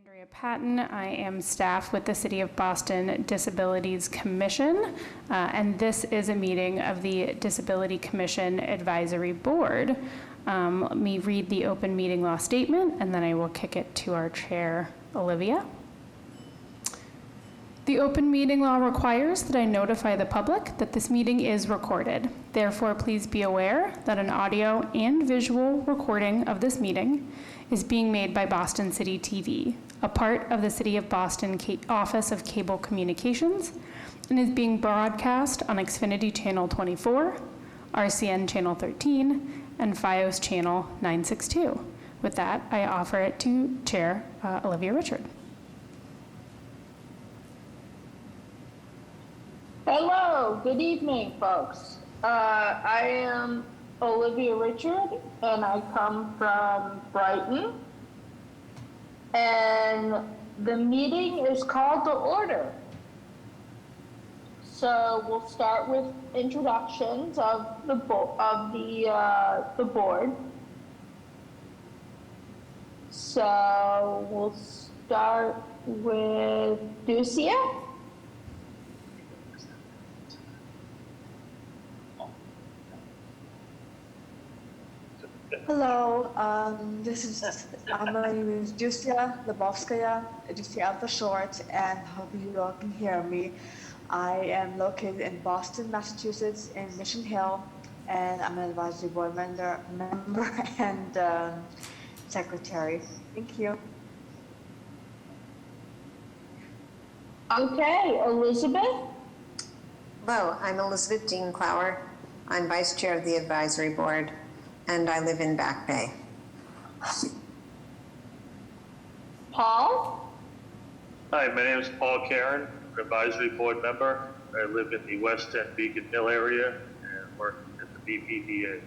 Andrea Patton. I am staff with the City of Boston Disabilities Commission, and this is a meeting of the Disability Commission Advisory Board. Let me read the open meeting law statement, and then I will kick it to our chair, Olivia. The open meeting law requires that I notify the public that this meeting is recorded. Therefore, please be aware that an audio and visual recording of this meeting is being made by Boston City TV, a part of the City of Boston Office of Cable Communications, and is being broadcast on Xfinity Channel 24, RCN Channel 13, and FiOS Channel 962. With that, I offer it to Chair Olivia Richard. Hello, good evening, folks. I am Olivia Richard, and I come from Brighton. And the meeting is called to order. So we'll start with introductions of the board. So we'll start with Ducia. Hello, my name is Ducia Lebovskaya, Ducia for short, and hope you all can hear me. I am located in Boston, Massachusetts, in Mission Hill, and I'm an advisory board member and secretary. Thank you. Okay, Elizabeth. Hello, I'm Elizabeth Dean Clower. I'm vice chair of the advisory board, and I live in Back Bay. Paul? Hi, my name is Paul Karen, advisory board member. I live in the West End Beacon Hill area and work at the BPDA.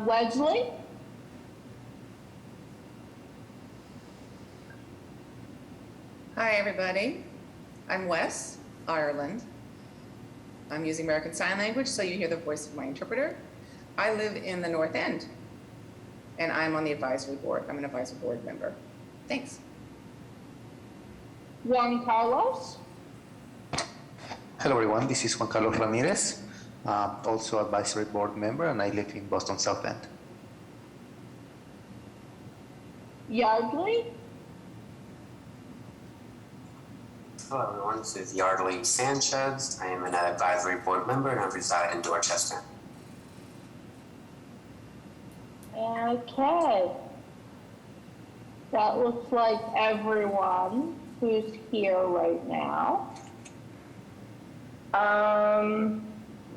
Wesley? Hi, everybody. I'm Wes, Ireland. I'm using American Sign Language, so you hear the voice of my interpreter. I live in the North End, and I'm on the advisory board. I'm an advisory board member. Thanks. Juan Carlos? Hello, everyone. This is Juan Carlos Ramirez, also advisory board member, and I live in Boston South End. Yardley? Hello everyone, this is Yardley Sanchez. I am an advisory board member and I reside in Dorchester. Okay. That looks like everyone who's here right now.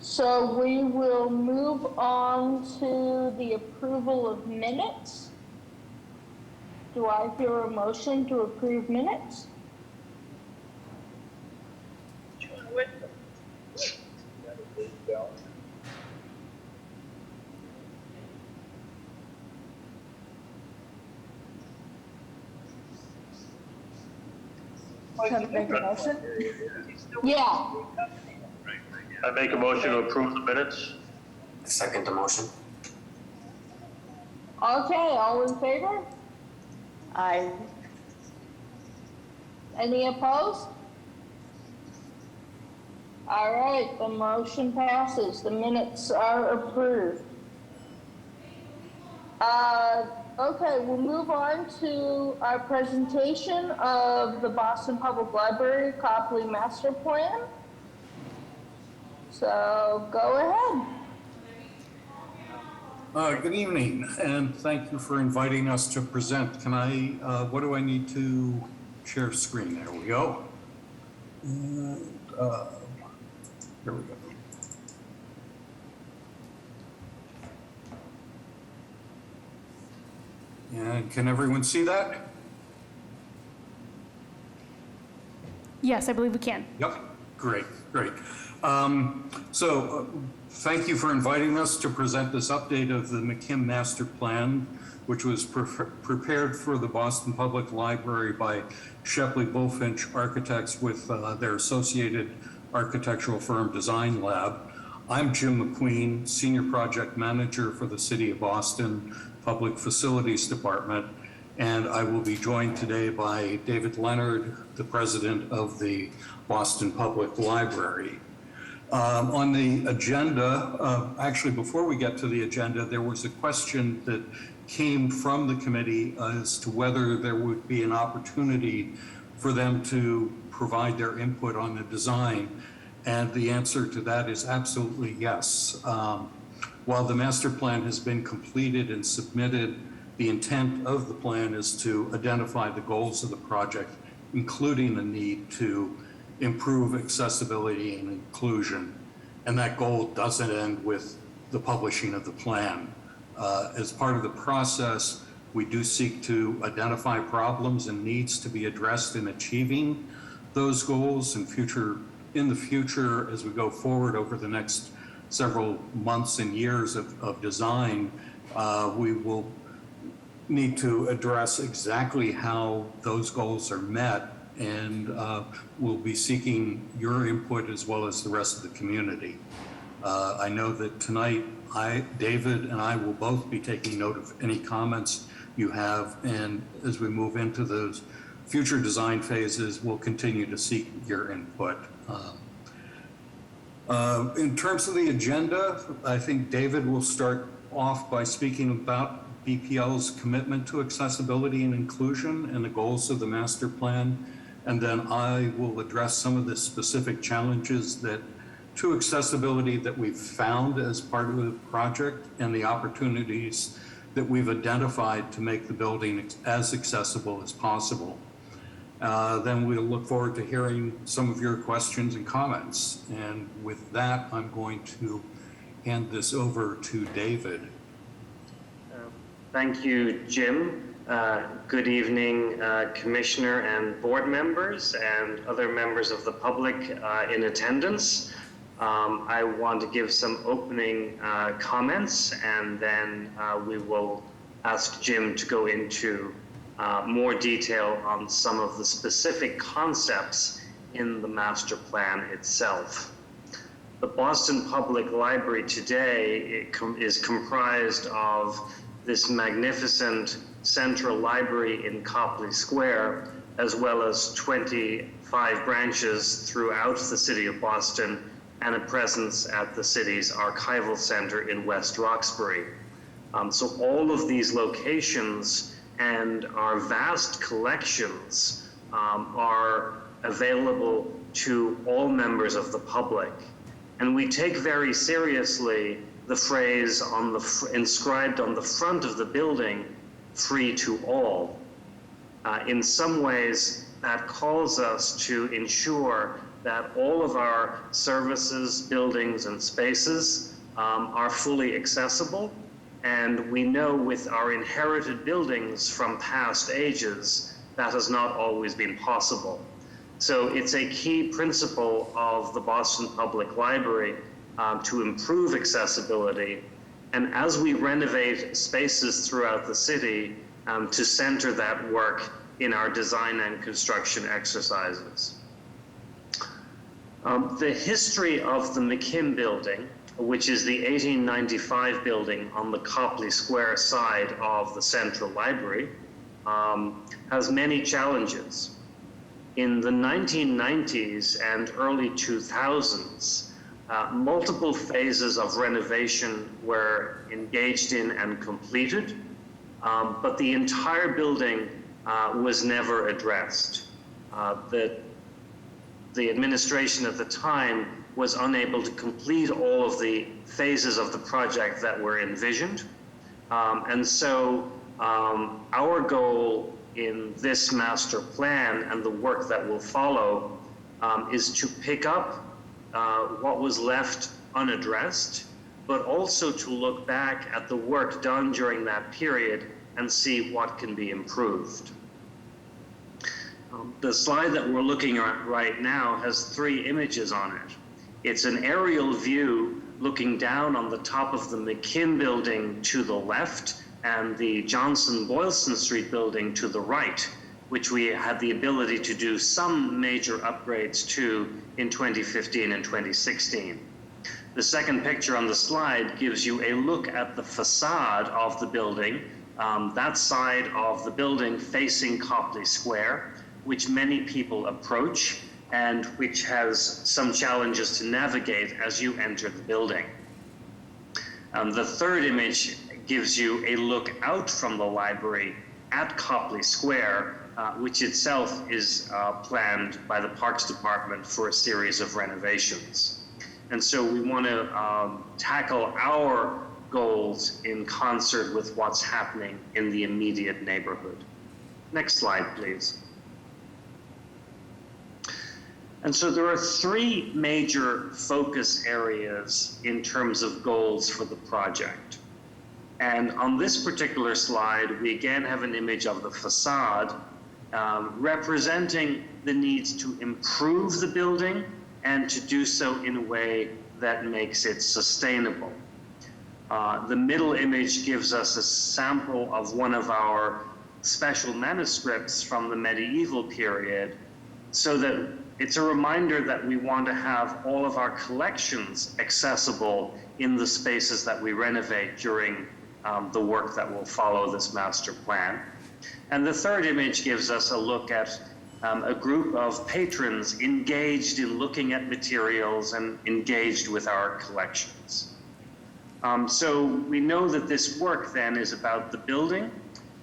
So we will move on to the approval of minutes. Do I hear a motion to approve minutes? Can I make a motion? Yeah. I make a motion to approve the minutes. Second the motion. Okay, all in favor? Aye. Any opposed? All right, the motion passes. The minutes are approved. Okay, we'll move on to our presentation of the Boston Public Library Copley Master Plan. So go ahead. Good evening, and thank you for inviting us to present. Can I, what do I need to share screen? There we go. And, here we go. And can everyone see that? Yes, I believe we can. Yep, great. Thank you for inviting us to present this update of the McKim Master Plan, which was prepared for the Boston Public Library by Shepley Bulfinch Architects with their associated architectural firm Design Lab. I'm Jim McQueen, Senior Project Manager for the City of Boston Public Facilities Department, and I will be joined today by David Leonard, the President of the Boston Public Library. On the agenda, actually before we get to the agenda, there was a question that came from the committee as to whether there would be an opportunity for them to provide their input on the design. And the answer to that is absolutely yes. While the master plan has been completed and submitted, the intent of the plan is to identify the goals of the project, including the need to improve accessibility and inclusion. And that goal doesn't end with the publishing of the plan. As part of the process, we do seek to identify problems and needs to be addressed in achieving those goals in the future as we go forward over the next several months and years of design. We will need to address exactly how those goals are met, and we'll be seeking your input as well as the rest of the community. I know that tonight David and I will both be taking note of any comments you have, and as we move into those future design phases, we'll continue to seek your input. In terms of the agenda, I think David will start off by speaking about BPL's commitment to accessibility and inclusion and the goals of the master plan, and then I will address some of the specific challenges to accessibility that we've found as part of the project and the opportunities that we've identified to make the building as accessible as possible. Then we'll look forward to hearing some of your questions and comments. And with that, I'm going to hand this over to David. Thank you, Jim. Good evening, Commissioner and board members and other members of the public in attendance. I want to give some opening comments, and then we will ask Jim to go into more detail on some of the specific concepts in the master plan itself. The Boston Public Library today is comprised of this magnificent central library in Copley Square, as well as 25 branches throughout the city of Boston and a presence at the city's archival center in West Roxbury. So all of these locations and our vast collections are available to all members of the public. And we take very seriously the phrase inscribed on the front of the building, free to all. In some ways, that calls us to ensure that all of our services, buildings, and spaces are fully accessible. And we know with our inherited buildings from past ages, that has not always been possible. So it's a key principle of the Boston Public Library to improve accessibility. And as we renovate spaces throughout the city, to center that work in our design and construction exercises. The history of the McKim building, which is the 1895 building on the Copley Square side of the Central Library, has many challenges. In the 1990s and early 2000s, multiple phases of renovation were engaged in and completed, but the entire building was never addressed. The administration at the time was unable to complete all of the phases of the project that were envisioned. And so our goal in this master plan and the work that will follow is to pick up what was left unaddressed, but also to look back at the work done during that period and see what can be improved. The slide that we're looking at right now has 3 images on it. It's an aerial view looking down on the top of the McKim building to the left and the Johnson Boylston Street building to the right, which we had the ability to do some major upgrades to in 2015 and 2016. The second picture on the slide gives you a look at the facade of the building, that side of the building facing Copley Square, which many people approach and which has some challenges to navigate as you enter the building. The third image gives you a look out from the library at Copley Square, which itself is planned by the Parks Department for a series of renovations. And so we want to tackle our goals in concert with what's happening in the immediate neighborhood. Next slide, please. And so there are three major focus areas in terms of goals for the project. And on this particular slide, we again have an image of the facade representing the need to improve the building and to do so in a way that makes it sustainable. The middle image gives us a sample of one of our special manuscripts from the medieval period, so that it's a reminder that we want to have all of our collections accessible in the spaces that we renovate during the work that will follow this master plan. And the third image gives us a look at a group of patrons engaged in looking at materials and engaged with our collections. So we know that this work then is about the building,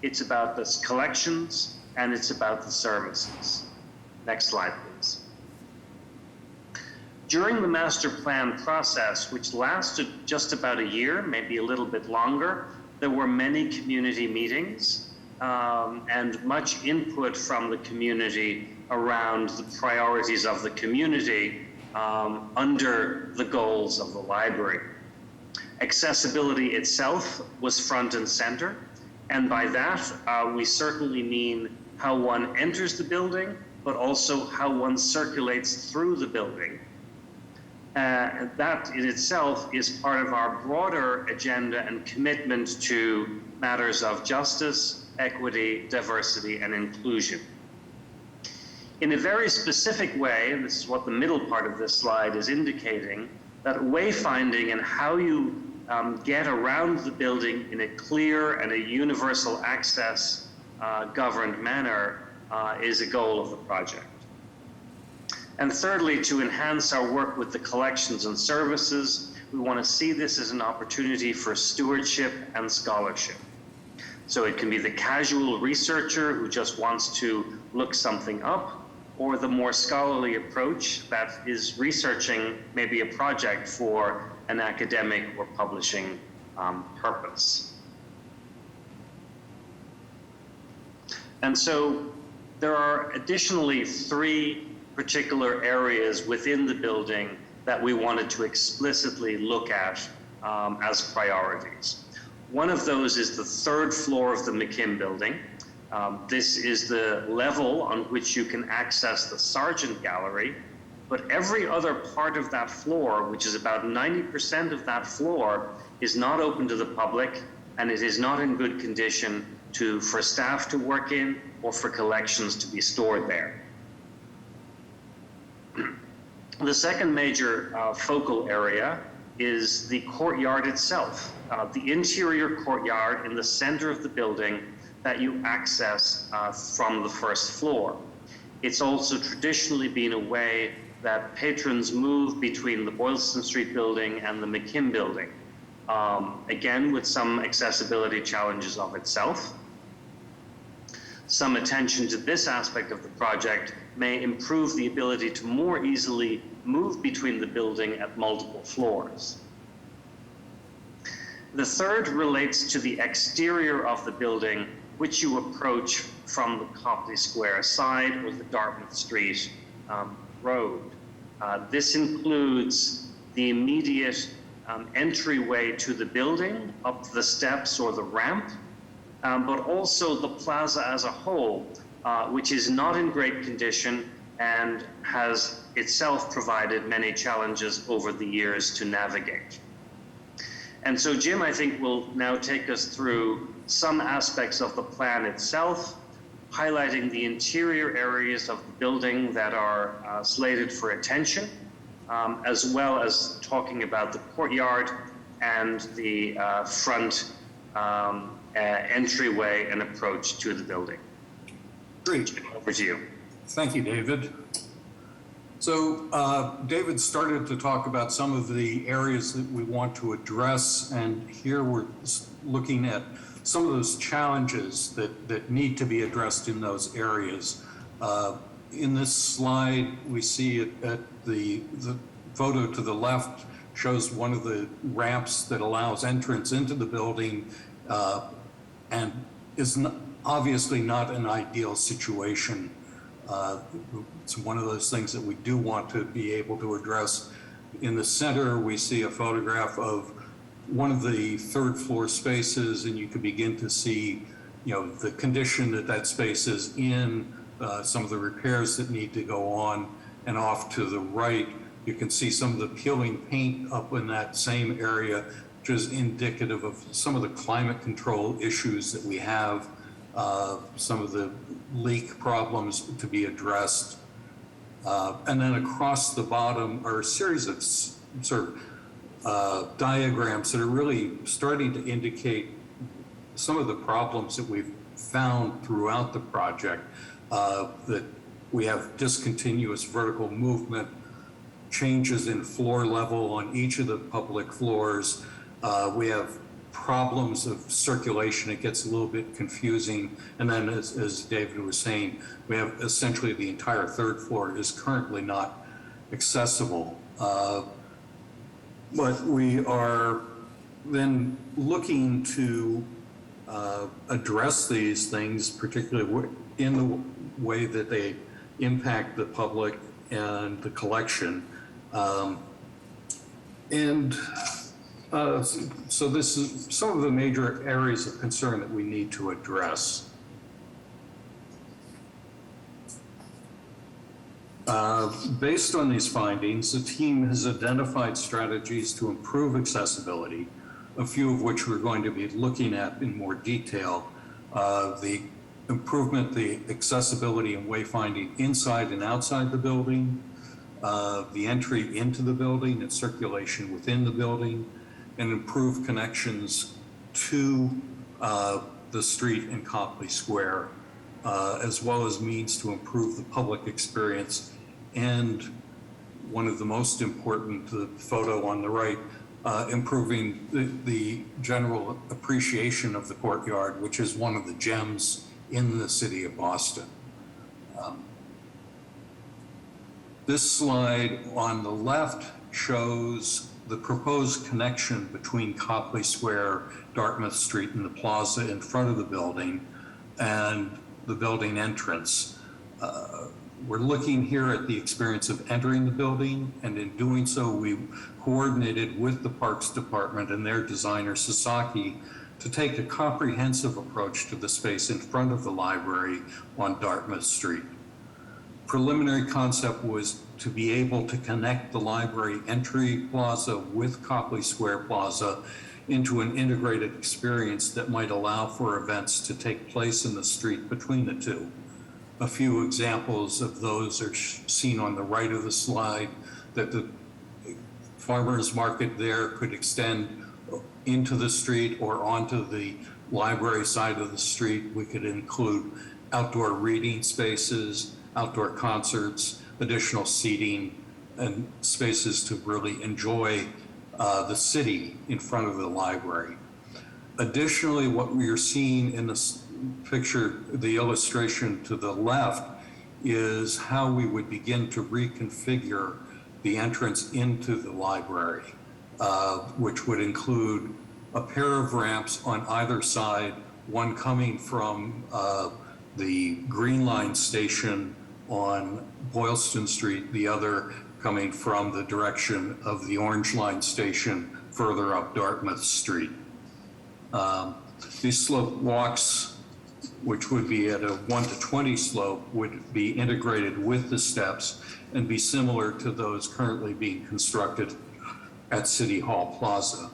it's about the collections, and it's about the services. Next slide, please. During the master plan process, which lasted just about a year, maybe a little bit longer, there were many community meetings and much input from the community around the priorities of the community under the goals of the library. Accessibility itself was front and center, and by that we certainly mean how one enters the building, but also how one circulates through the building. That in itself is part of our broader agenda and commitment to matters of justice, equity, diversity, and inclusion. In a very specific way, and this is what the middle part of this slide is indicating, that wayfinding and how you get around the building in a clear and a universal access governed manner is a goal of the project. And thirdly, to enhance our work with the collections and services, we want to see this as an opportunity for stewardship and scholarship. So it can be the casual researcher who just wants to look something up, or the more scholarly approach that is researching maybe a project for an academic or publishing purpose. And so there are additionally three particular areas within the building that we wanted to explicitly look at as priorities. One of those is the third floor of the McKim building. This is the level on which you can access the Sargent Gallery, but every other part of that floor, which is about 90% of that floor, is not open to the public, and it is not in good condition for staff to work in or for collections to be stored there. The second major focal area is the courtyard itself, the interior courtyard in the center of the building that you access from the first floor. It's also traditionally been a way that patrons move between the Boylston Street building and the McKim building, again with some accessibility challenges of itself. Some attention to this aspect of the project may improve the ability to more easily move between the building at multiple floors. The third relates to the exterior of the building, which you approach from the Copley Square side or the Dartmouth Street road. This includes the immediate entryway to the building, up the steps or the ramp, but also the plaza as a whole, which is not in great condition and has itself provided many challenges over the years to navigate. And so Jim, I think, will now take us through some aspects of the plan itself, highlighting the interior areas of the building that are slated for attention, as well as talking about the courtyard and the front entryway and approach to the building. Great. Over to you. Thank you, David. So David started to talk about some of the areas that we want to address, and here we're looking at some of those challenges that need to be addressed in those areas. In this slide, we see it at the photo to the left shows one of the ramps that allows entrance into the building and is obviously not an ideal situation. It's one of those things that we do want to be able to address. In the center, we see a photograph of one of the third floor spaces, and you can begin to see, the condition that space is in, some of the repairs that need to go on. And off to the right, you can see some of the peeling paint up in that same area, which is indicative of some of the climate control issues that we have, some of the leak problems to be addressed. And then across the bottom are a series of sort of diagrams that are really starting to indicate some of the problems that we've found throughout the project, that we have discontinuous vertical movement, changes in floor level on each of the public floors. We have problems of circulation. It gets a little bit confusing. And then as David was saying, we have essentially the entire third floor is currently not accessible. But we are then looking to address these things, particularly in the way that they impact the public and the collection. So this is some of the major areas of concern that we need to address. Based on these findings, the team has identified strategies to improve accessibility, a few of which we're going to be looking at in more detail. The improvement, the accessibility and wayfinding inside and outside the building, the entry into the building and circulation within the building, and improve connections to the street in Copley Square, as well as means to improve the public experience. And one of the most important, the photo on the right, improving the general appreciation of the courtyard, which is one of the gems in the city of Boston. This slide on the left shows the proposed connection between Copley Square, Dartmouth Street, and the plaza in front of the building and the building entrance. We're looking here at the experience of entering the building, and in doing so, we coordinated with the Parks Department and their designer, Sasaki, to take a comprehensive approach to the space in front of the library on Dartmouth Street. Preliminary concept was to be able to connect the library entry plaza with Copley Square Plaza into an integrated experience that might allow for events to take place in the street between the two. A few examples of those are seen on the right of the slide, that the farmers market there could extend into the street or onto the library side of the street. We could include outdoor reading spaces, outdoor concerts, additional seating, and spaces to really enjoy the city in front of the library. Additionally, what we are seeing in this picture, the illustration to the left, is how we would begin to reconfigure the entrance into the library, which would include a pair of ramps on either side, one coming from the Green Line station on Boylston Street, the other coming from the direction of the Orange Line station further up Dartmouth Street. These slope walks, which would be at a 1 to 20 slope, would be integrated with the steps and be similar to those currently being constructed at City Hall Plaza.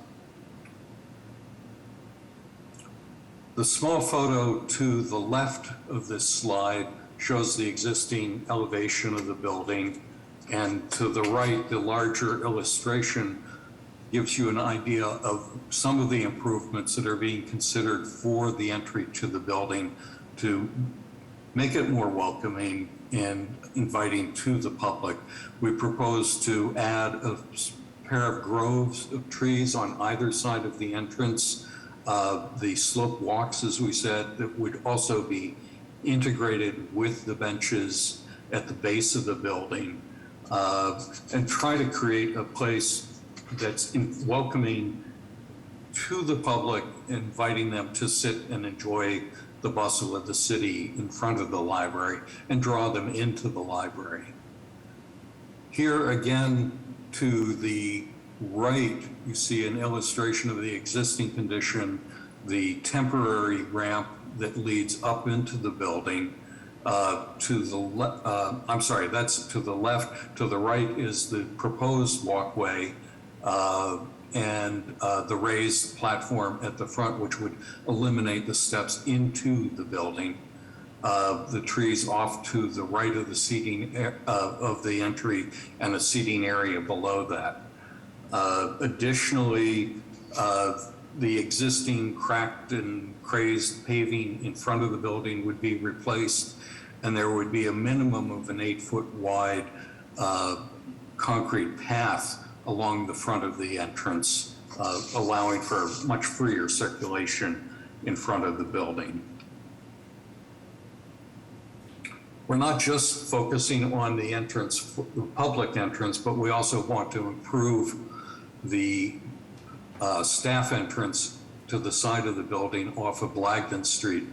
The small photo to the left of this slide shows the existing elevation of the building And to the right, the larger illustration gives you an idea of some of the improvements that are being considered for the entry to the building to make it more welcoming and inviting to the public. We propose to add a pair of groves of trees on either side of the entrance. The slope walks, as we said, that would also be integrated with the benches at the base of the building, and try to create a place that's welcoming to the public, inviting them to sit and enjoy the bustle of the city in front of the library and draw them into the library. Here again, to the right, you see an illustration of the existing condition, the temporary ramp that leads up into the building. To the that's to the left. To the right is the proposed walkway and the raised platform at the front, which would eliminate the steps into the building. The trees off to the right of the seating of the entry and a seating area below that. Additionally, the existing cracked and crazed paving in front of the building would be replaced, and there would be a minimum of an 8-foot wide concrete path along the front of the entrance, allowing for much freer circulation in front of the building. We're not just focusing on the entrance, the public entrance, but we also want to improve the staff entrance to the side of the building off of Blagden Street.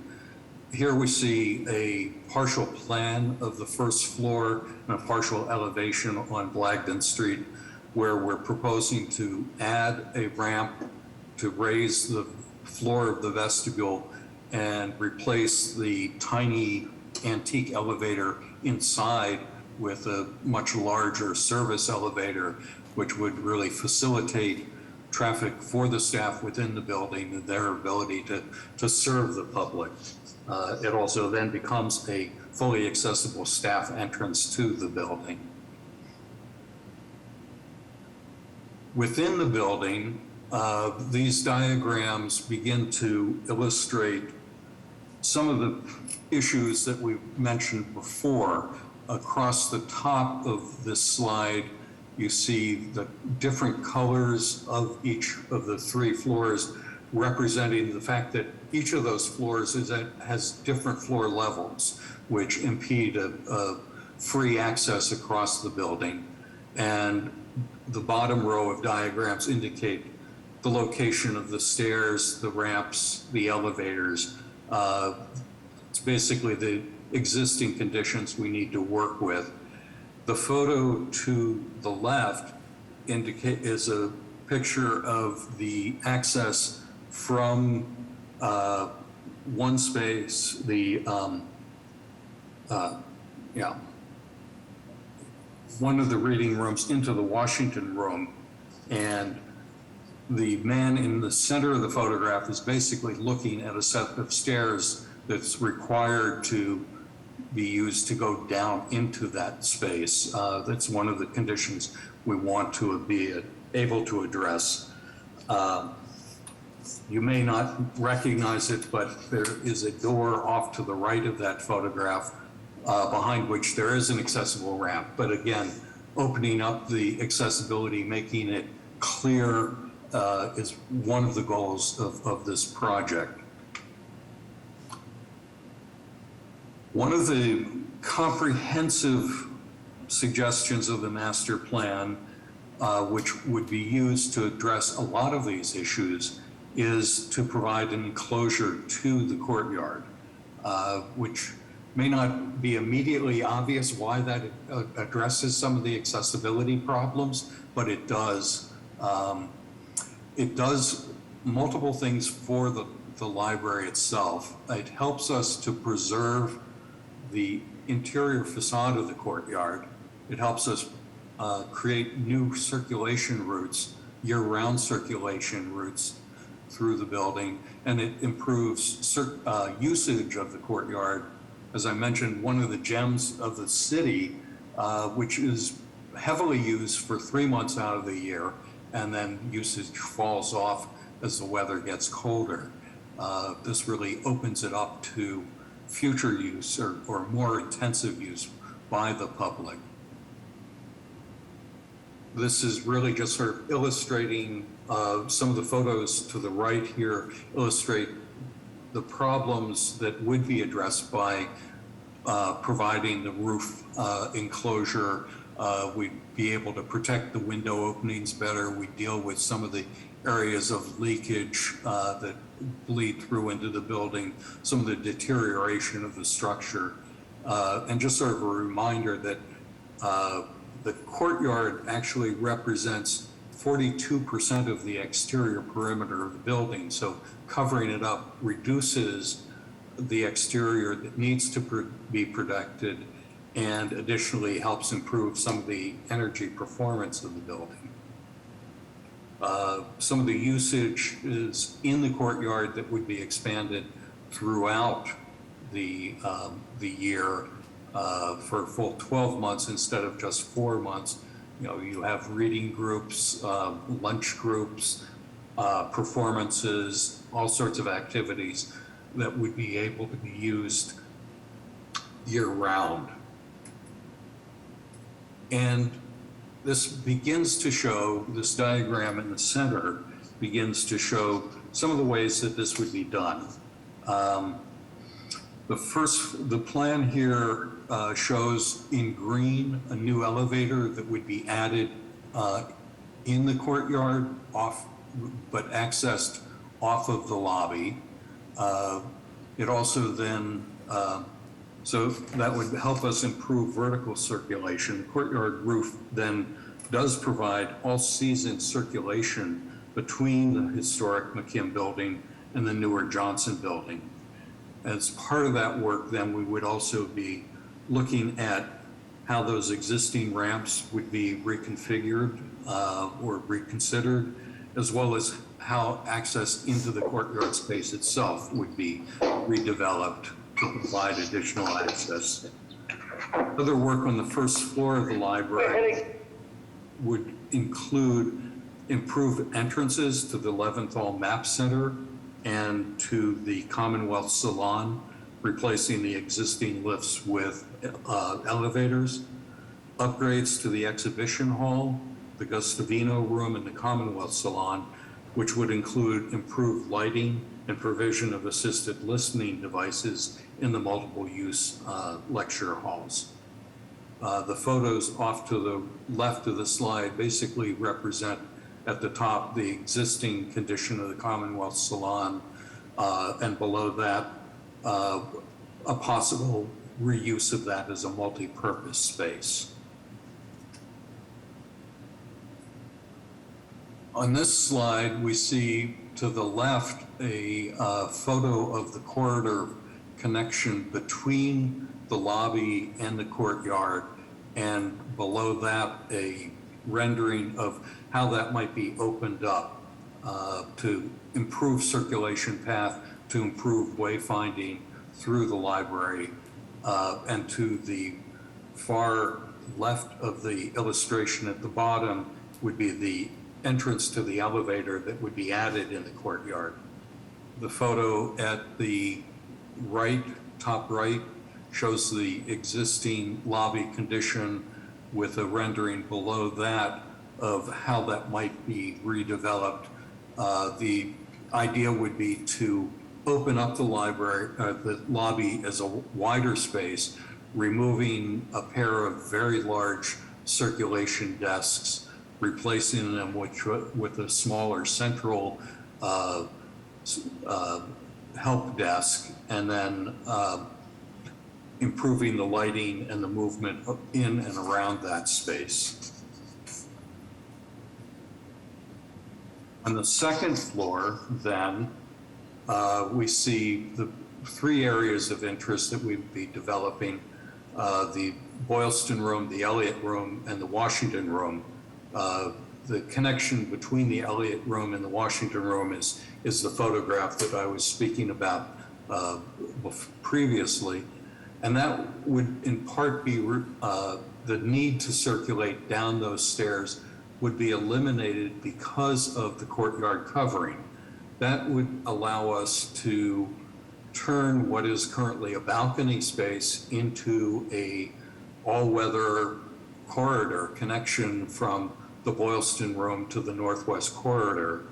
Here we see a partial plan of the first floor and a partial elevation on Blagden Street, where we're proposing to add a ramp to raise the floor of the vestibule and replace the tiny antique elevator inside with a much larger service elevator, which would really facilitate traffic for the staff within the building and their ability to serve the public. It also then becomes a fully accessible staff entrance to the building. Within the building, these diagrams begin to illustrate some of the issues that we mentioned before. Across the top of this slide, you see the different colors of each of the 3 floors, representing the fact that each of those floors has different floor levels, which impede a free access across the building. And the bottom row of diagrams indicate the location of the stairs, the ramps, the elevators. It's basically the existing conditions we need to work with. The photo to the left is a picture of the access from one space, one of the reading rooms into the Washington room. And the man in the center of the photograph is basically looking at a set of stairs that's required to be used to go down into that space. That's one of the conditions we want to be able to address. You may not recognize it, but there is a door off to the right of that photograph, behind which there is an accessible ramp. But again, opening up the accessibility, making it clear is one of the goals of this project. One of the comprehensive suggestions of the master plan, which would be used to address a lot of these issues, is to provide an enclosure to the courtyard, which may not be immediately obvious why that addresses some of the accessibility problems, but it does. It does multiple things for the library itself. It helps us to preserve the interior facade of the courtyard. It helps us create new circulation routes, year-round circulation routes through the building, and it improves usage of the courtyard. As I mentioned, one of the gems of the city, which is heavily used for 3 months out of the year, and then usage falls off as the weather gets colder. This really opens it up to future use or more intensive use by the public. This is really just sort of illustrating some of the photos to the right here illustrate the problems that would be addressed by providing the roof enclosure. We'd be able to protect the window openings better. We deal with some of the areas of leakage that bleed through into the building, some of the deterioration of the structure. And just sort of a reminder that the courtyard actually represents 42% of the exterior perimeter of the building. So covering it up reduces the exterior that needs to be protected, and additionally helps improve some of the energy performance of the building. Some of the usage is in the courtyard that would be expanded throughout the year for a full 12 months instead of just 4 months. You know, you have reading groups, lunch groups, performances, all sorts of activities that would be able to be used year-round. And this begins to show, this diagram in the center begins to show some of the ways that this would be done. The plan here shows in green a new elevator that would be added in the courtyard, but accessed off of the lobby. It also then, so that would help us improve vertical circulation. The courtyard roof then does provide all-season circulation between the historic McKim building and the newer Johnson building. As part of that work, then we would also be looking at how those existing ramps would be reconfigured or reconsidered, as well as how access into the courtyard space itself would be redeveloped to provide additional access. Other work on the first floor of the library would include improved entrances to the Leventhal Map Center and to the Commonwealth Salon, replacing the existing lifts with elevators, upgrades to the exhibition hall, the Gustavino Room, and the Commonwealth Salon, which would include improved lighting and provision of assisted listening devices in the multiple use lecture halls. The photos off to the left of the slide basically represent at the top the existing condition of the Commonwealth Salon, and below that a possible reuse of that as a multi-purpose space. On this slide, we see to the left a photo of the corridor connection between the lobby and the courtyard, and below that a rendering of how that might be opened up to improve circulation path, to improve wayfinding through the library, and to the far left of the illustration at the bottom would be the entrance to the elevator that would be added in the courtyard. The photo at the right, top right, shows the existing lobby condition with a rendering below that of how that might be redeveloped. The idea would be to open up the library, the lobby as a wider space, removing a pair of very large circulation desks, replacing them with a smaller central help desk, and then improving the lighting and the movement in and around that space. On the second floor, then, we see the three areas of interest that we'd be developing: the Boylston Room, the Elliott Room, and the Washington Room. The connection between the Elliott Room and the Washington Room is the photograph that I was speaking about previously. And that would in part be the need to circulate down those stairs would be eliminated because of the courtyard covering. That would allow us to turn what is currently a balcony space into a all-weather corridor connection from the Boylston Room to the Northwest Corridor,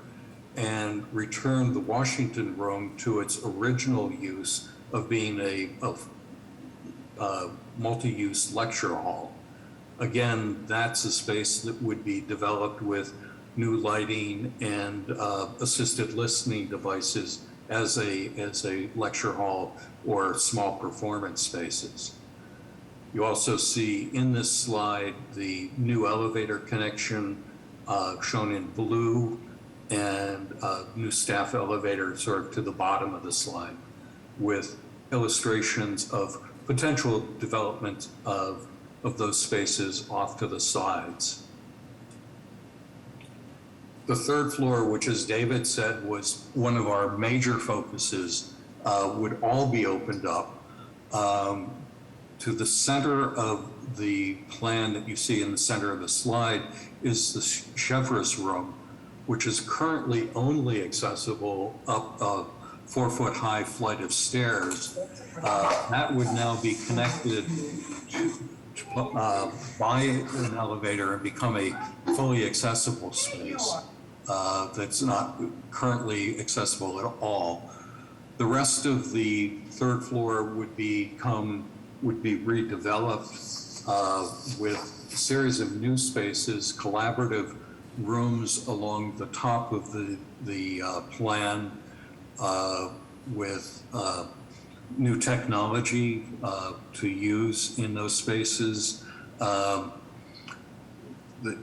and return the Washington Room to its original use of being a multi-use lecture hall. Again, that's a space that would be developed with new lighting and assisted listening devices as a lecture hall or small performance spaces. You also see in this slide the new elevator connection shown in blue, and new staff elevator sort of to the bottom of the slide, with illustrations of potential development of those spaces off to the sides. The third floor, which as David said was one of our major focuses, would all be opened up. To the center of the plan that you see in the center of the slide is the Chevreuse Room, which is currently only accessible up a 4-foot-high flight of stairs. That would now be connected by an elevator and become a fully accessible space that's not currently accessible at all. The rest of the third floor would be redeveloped with a series of new spaces, collaborative rooms along the top of the plan with new technology to use in those spaces. The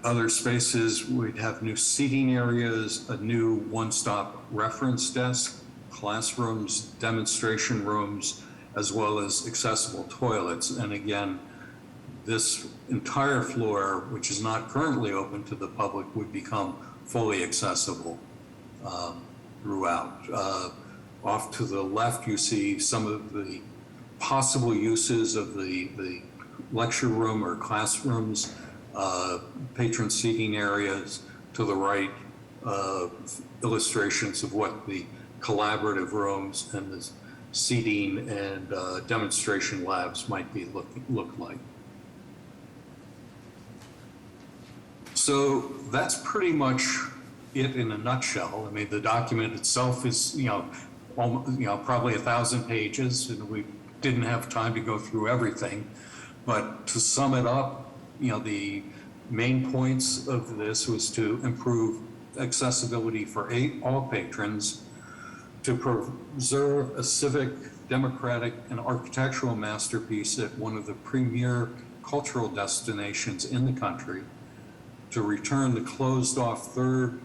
other spaces would have new seating areas, a new one-stop reference desk, classrooms, demonstration rooms, as well as accessible toilets. And again, this entire floor, which is not currently open to the public, would become fully accessible throughout. Off to the left, you see some of the possible uses of the lecture room or classrooms, patron seating areas. To the right, illustrations of what the collaborative rooms and the seating and demonstration labs might be look like. So that's pretty much it in a nutshell. I mean, the document itself is, probably 1,000 pages, and we didn't have time to go through everything. But to sum it up, the main points of this was to improve accessibility for all patrons, to preserve a civic, democratic, and architectural masterpiece at one of the premier cultural destinations in the country, to return the closed-off third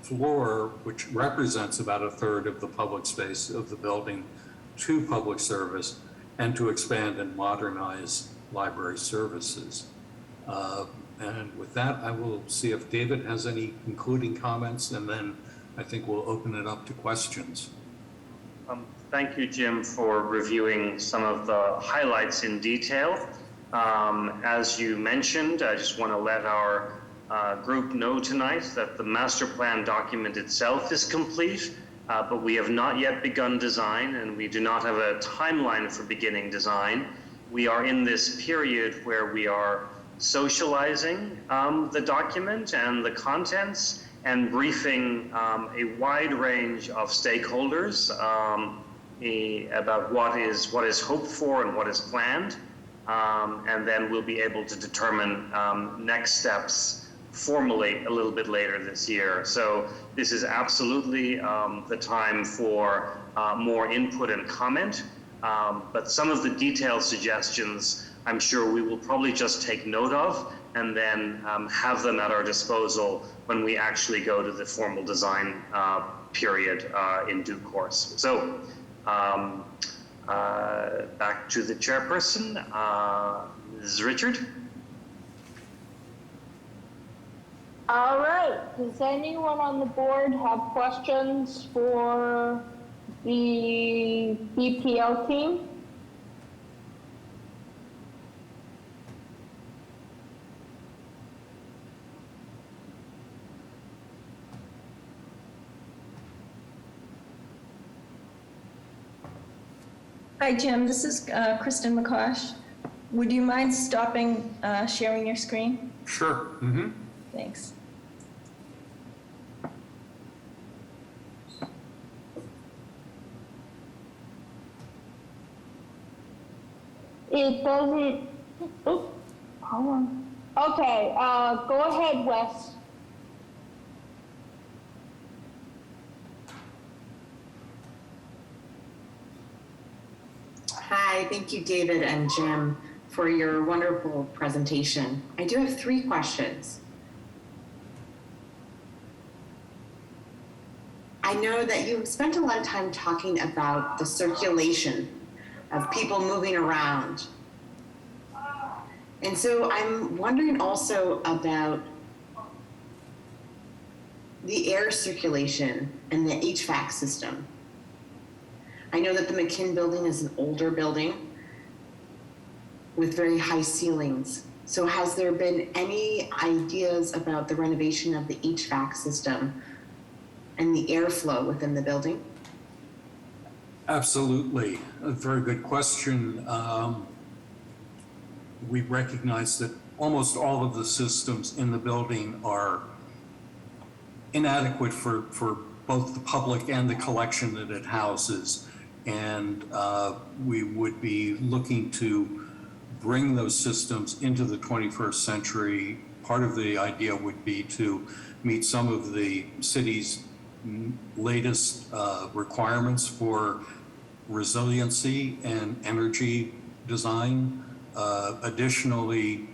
floor, which represents about a third of the public space of the building, to public service, and to expand and modernize library services. And with that, I will see if David has any concluding comments, and then I think we'll open it up to questions. Thank you, Jim, for reviewing some of the highlights in detail. As you mentioned, I just want to let our group know tonight that the master plan document itself is complete, but we have not yet begun design, and we do not have a timeline for beginning design. We are in this period where we are socializing the document and the contents, and briefing a wide range of stakeholders about what is hoped for and what is planned, and then we'll be able to determine next steps formally a little bit later this year. So this is absolutely the time for more input and comment, but some of the detailed suggestions I'm sure we will probably just take note of and then have them at our disposal when we actually go to the formal design period in due course. So back to the chairperson, Ms. Richard. All right, does anyone on the board have questions for the BPL team? Hi, Jim. This is Kristen McCosh. Would you mind stopping sharing your screen? Sure. Thanks. It doesn't, oops, hold on. Okay, go ahead, Wes. Hi, thank you, David and Jim, for your wonderful presentation. I do have 3 questions. I know that you spent a lot of time talking about the circulation of people moving around. And so I'm wondering also about the air circulation and the HVAC system. I know that the McKinn building is an older building with very high ceilings. So has there been any ideas about the renovation of the HVAC system and the airflow within the building? Absolutely. A very good question. We recognize that almost all of the systems in the building are inadequate for both the public and the collection that it houses. And we would be looking to bring those systems into the 21st century. Part of the idea would be to meet some of the city's latest requirements for resiliency and energy design. Additionally,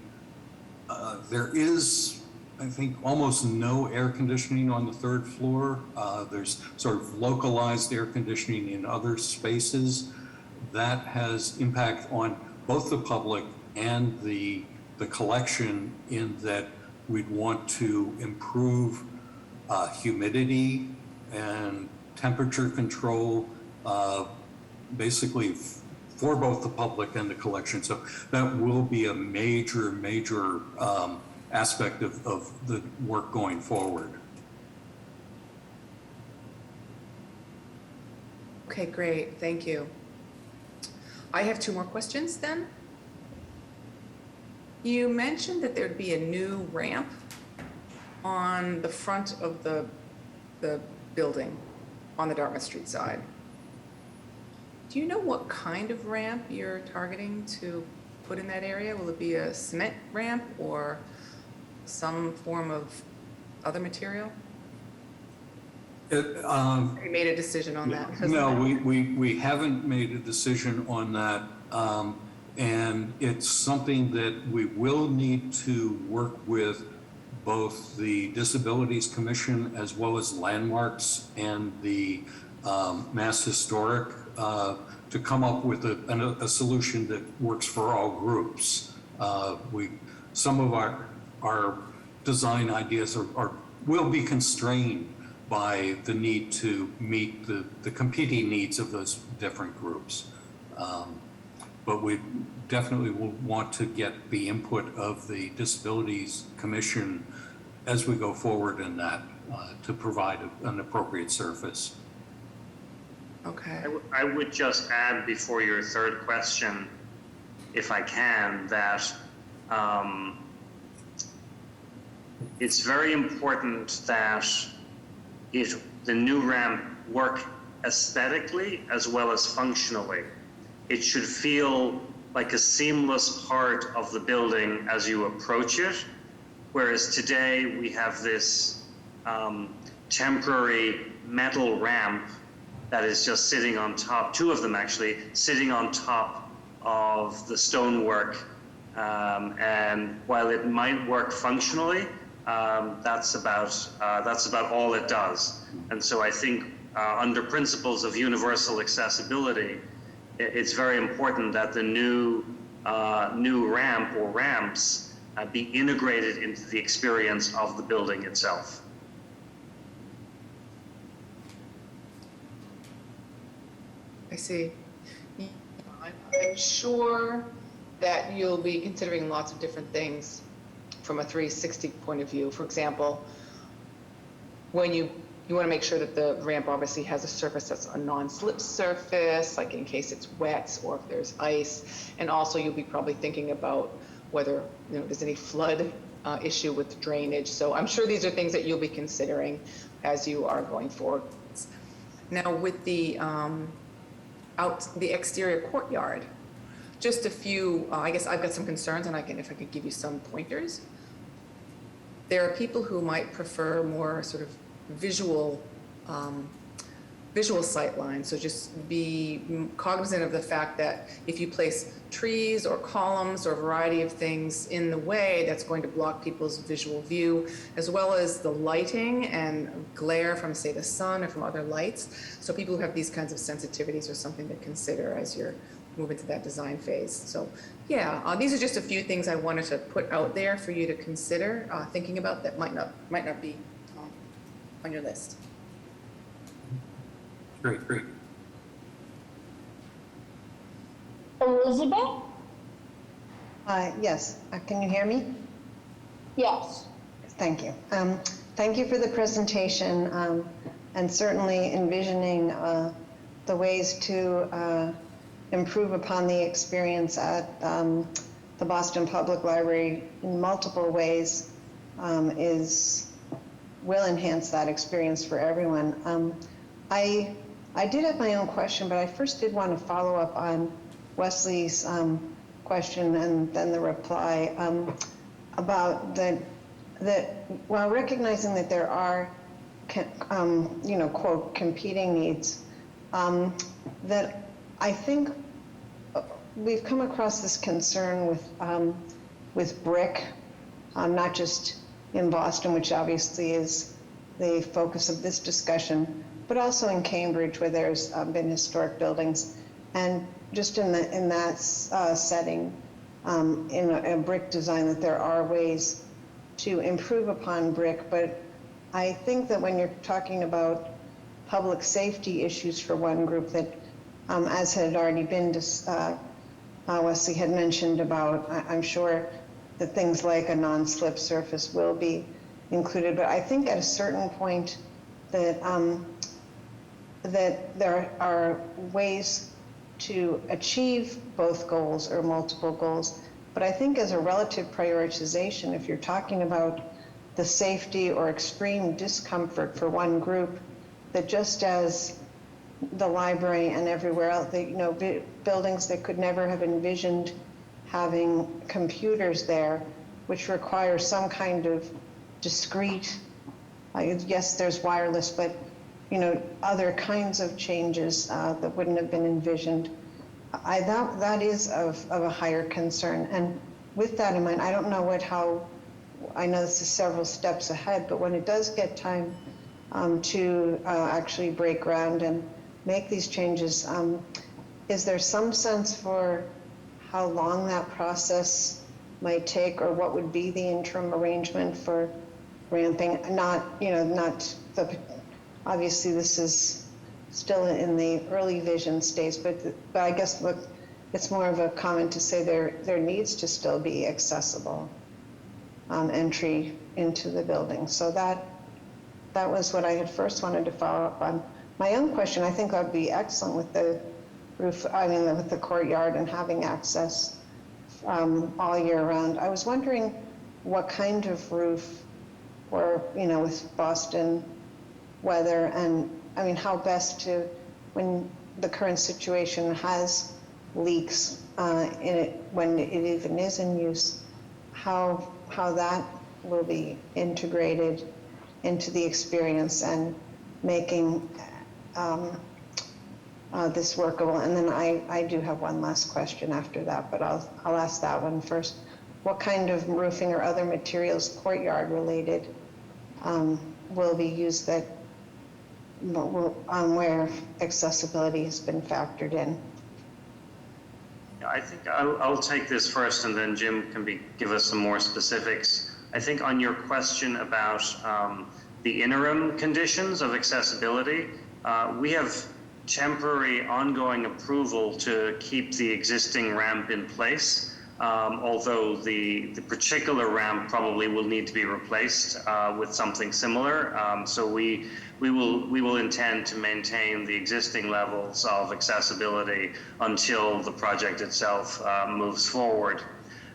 there is, I think, almost no air conditioning on the 3rd floor. There's sort of localized air conditioning in other spaces. That has impact on both the public and the collection, in that we'd want to improve humidity and temperature control, basically for both the public and the collection. So that will be a major aspect of the work going forward. Okay, great, thank you. I have 2 more questions then. You mentioned that there'd be a new ramp on the front of the building on the Dartmouth Street side. Do you know what kind of ramp you're targeting to put in that area? Will it be a cement ramp or some form of other material? Have you made a decision on that? No, we haven't made a decision on that. And it's something that we will need to work with both the Disabilities Commission as well as Landmarks and the Mass Historic to come up with a solution that works for all groups. Some of our design ideas will be constrained by the need to meet the competing needs of those different groups. But we definitely will want to get the input of the Disabilities Commission as we go forward in that to provide an appropriate surface. Okay. I would just add before your 3rd question, if I can, that it's very important that the new ramp work aesthetically as well as functionally. It should feel like a seamless part of the building as you approach it, whereas today we have this temporary metal ramp that is just sitting on top, 2 of them actually, sitting on top of the stonework. And while it might work functionally, that's about all it does. And so I think under principles of universal accessibility, it's very important that the new ramp or ramps be integrated into the experience of the building itself. I see. I'm sure that you'll be considering lots of different things from a 360 point of view. For example, when you You want to make sure that the ramp obviously has a surface that's a non-slip surface, like in case it's wet or if there's ice. And also you'll be probably thinking about whether there's any flood issue with drainage. So I'm sure these are things that you'll be considering as you are going forward. Now with the exterior courtyard, just a few, I guess I've got some concerns, and if I could give you some pointers. There are people who might prefer more sort of visual sight lines. So just be cognizant of the fact that if you place trees or columns or a variety of things in the way, that's going to block people's visual view, as well as the lighting and glare from, say, the sun or from other lights. So people who have these kinds of sensitivities are something to consider as you're moving to that design phase. So yeah, these are just a few things I wanted to put out there for you to consider thinking about that might not be on your list. Great. Elizabeth? Yes, can you hear me? Yes. Thank you. Thank you for the presentation and certainly envisioning the ways to improve upon the experience at the Boston Public Library in multiple ways will enhance that experience for everyone. I did have my own question, but I first did want to follow up on Wesley's question and then the reply about that while recognizing that there are, quote, competing needs, that I think we've come across this concern with brick, not just in Boston, which obviously is the focus of this discussion, but also in Cambridge, where there's been historic buildings, and just in that setting, in a brick design, that there are ways to improve upon brick. But I think that when you're talking about public safety issues for one group, that as had already been Wesley had mentioned about, I'm sure that things like a non-slip surface will be included. But I think at a certain point that that there are ways to achieve both goals or multiple goals. But I think as a relative prioritization, if you're talking about the safety or extreme discomfort for one group, that just as the library and everywhere else, buildings that could never have envisioned having computers there, which require some kind of discrete, yes, there's wireless, but other kinds of changes that wouldn't have been envisioned. That is of a higher concern. And with that in mind, I don't know I know this is several steps ahead, but when it does get time to actually break ground and make these changes, is there some sense for how long that process might take, or what would be the interim arrangement for ramping? Obviously this is still in the early vision stage, but I guess it's more of a comment to say there needs to still be accessible entry into the building. So that was what I had first wanted to follow up on. My own question, I think, would be excellent with the roof, with the courtyard and having access all year round. I was wondering what kind of roof, or with Boston weather, and how best to, when the current situation has leaks in it, when it even is in use, how that will be integrated into the experience and making this workable. And then I do have one last question after that, but I'll ask that one first. What kind of roofing or other materials, courtyard related, will be used that where accessibility has been factored in? I think I'll take this first, and then Jim can give us some more specifics. I think on your question about the interim conditions of accessibility, we have temporary ongoing approval to keep the existing ramp in place. although the particular ramp probably will need to be replaced with something similar. So we will intend to maintain the existing levels of accessibility until the project itself moves forward.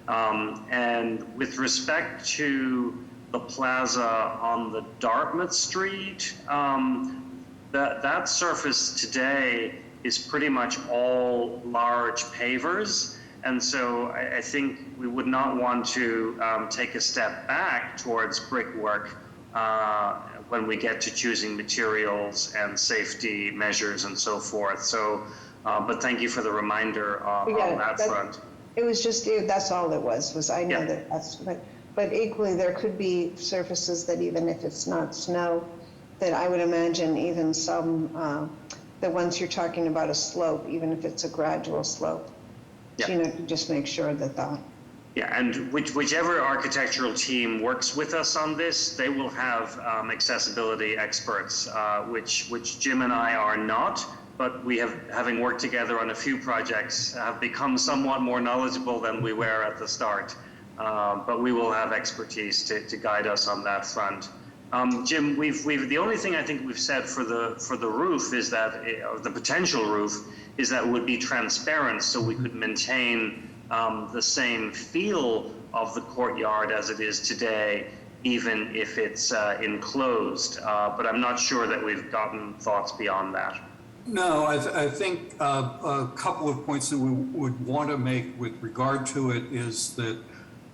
And with respect to the plaza on the Dartmouth Street, that surface today is pretty much all large pavers. And so I think we would not want to take a step back towards brickwork when we get to choosing materials and safety measures and so forth. So, but thank you for the reminder on that front. It was just, that's all it was I know Yeah. that that's, but equally there could be surfaces that even if it's not snow, that I would imagine even some, that once you're talking about a slope, even if it's a gradual slope, Yeah. you know, just make sure that that. Yeah, and whichever architectural team works with us on this, they will have accessibility experts, which Jim and I are not, but we have, having worked together on a few projects, have become somewhat more knowledgeable than we were at the start. But we will have expertise to guide us on that front. Jim, the only thing I think we've said for the roof is that, or the potential roof, is that it would be transparent so we could maintain the same feel of the courtyard as it is today, even if it's enclosed. But I'm not sure that we've gotten thoughts beyond that. No, I think a couple of points that we would want to make with regard to it is that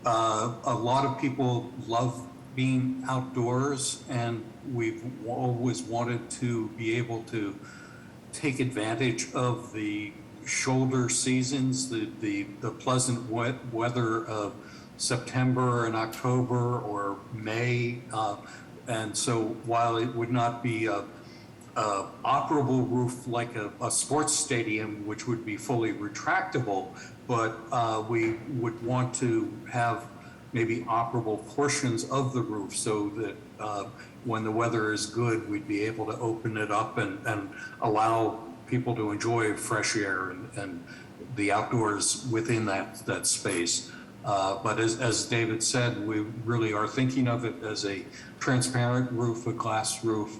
a lot of people love being outdoors, and we've always wanted to be able to take advantage of the shoulder seasons, the pleasant wet weather of September and October or May. And so while it would not be a operable roof like a sports stadium, which would be fully retractable, but we would want to have maybe operable portions of the roof so that when the weather is good, we'd be able to open it up and allow people to enjoy fresh air and the outdoors within that space. But as David said, we really are thinking of it as a transparent roof, a glass roof,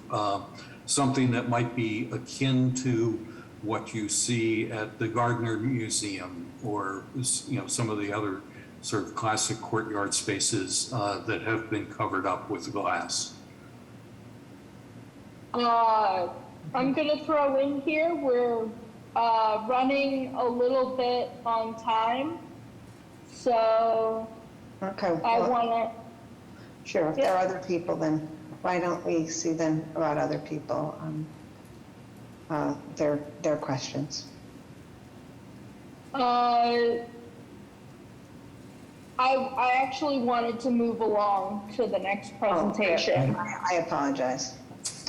something that might be akin to what you see at the Gardner Museum or, you know, some of the other sort of classic courtyard spaces that have been covered up with glass. I'm gonna throw in here, we're running a little bit on time, so Okay. I well, wanna, Sure, if there are other people, then why don't we see then about other people, their questions? I actually wanted to move along to the next presentation. I apologize.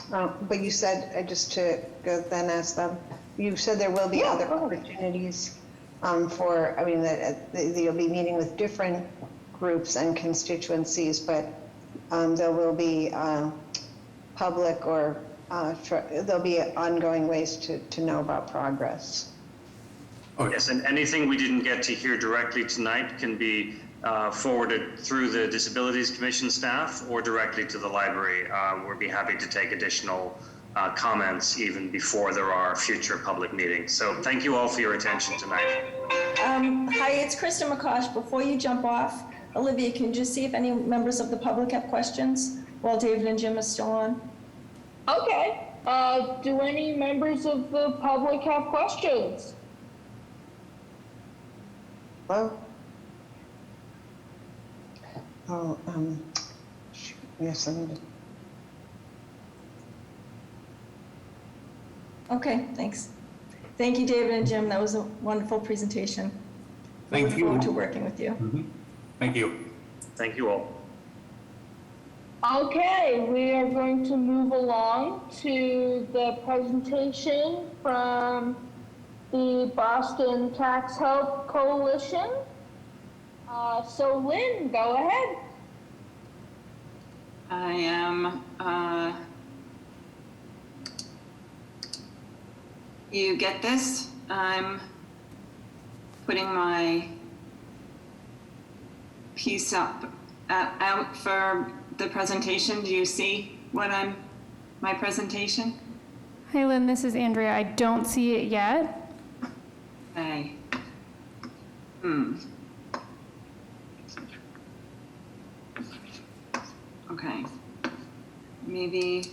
But you said, just to go then ask them, you said there will be other opportunities for, I mean, that you'll be meeting with different groups and constituencies, but there will be public or there'll be ongoing ways to know about progress. Oh, yes, and anything we didn't get to hear directly tonight can be forwarded through the Disabilities Commission staff or directly to the library. We'll be happy to take additional comments even before there are future public meetings. So thank you all for your attention tonight. Hi, it's Kristen McCosh. Before you jump off, Olivia, can you just see if any members of the public have questions while David and Jim are still on? Okay, do any members of the public have questions? Hello? Oh, shoot, yes, I need to. Okay, thanks. Thank you, David and Jim. That was a wonderful presentation. Thank Look you. forward to working with you. Mm-hmm. Thank you. Thank you all. Okay, we are going to move along to the presentation from the Boston Tax Help Coalition. So Lynn, go ahead. I am, you get this? I'm putting my piece up out for the presentation. Do you see my presentation? Hi, Lynn, this is Andrea. I don't see it yet. Okay. Okay. Maybe.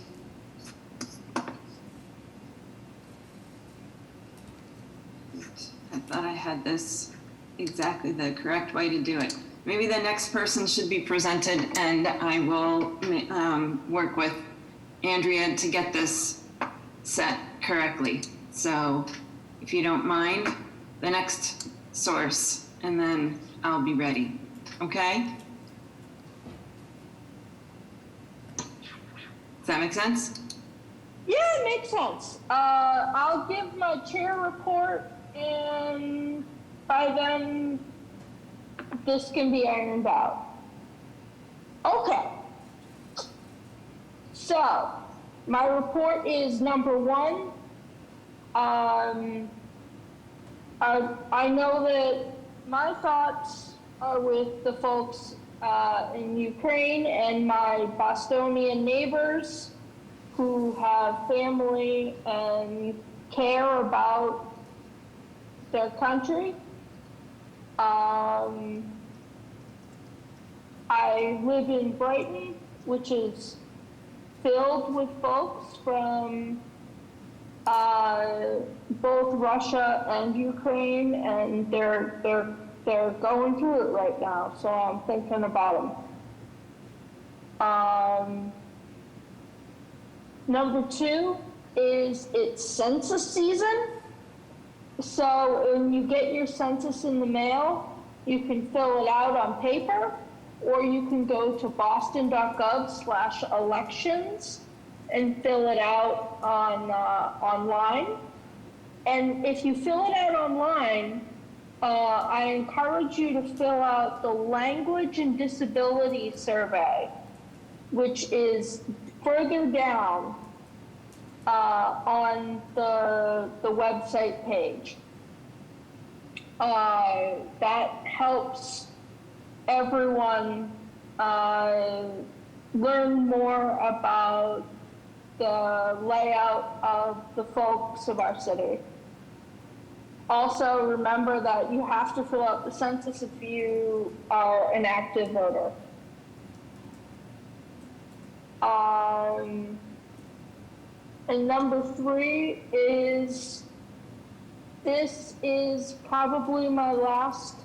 I thought I had this exactly the correct way to do it. Maybe the next person should be presented, and I will work with Andrea to get this set correctly. So if you don't mind, the next source, and then I'll be ready. Okay? Does that make sense? Yeah, it makes sense. I'll give my chair report, and by then, this can be ironed out. Okay. So, my report is number 1. I know that my thoughts are with the folks in Ukraine and my Bostonian neighbors who have family and care about their country. I live in Brighton, which is filled with folks from both Russia and Ukraine, and they're going through it right now, so I'm thinking about them. Number 2 is it's census season. So when you get your census in the mail, you can fill it out on paper, or you can go to boston.gov/elections and fill it out online. And if you fill it out online, I encourage you to fill out the language and disability survey, which is further down on the website page. That helps everyone learn more about the layout of the folks of our city. Also, remember that you have to fill out the census if you are an active voter. And number 3 is, this is my last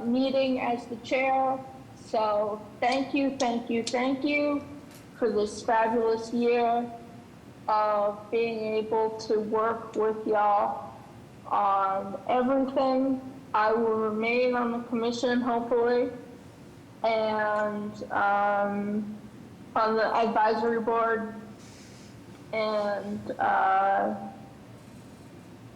meeting as the chair. So thank you for this fabulous year of being able to work with y'all on everything. I will remain on the commission, hopefully, and on the advisory board. And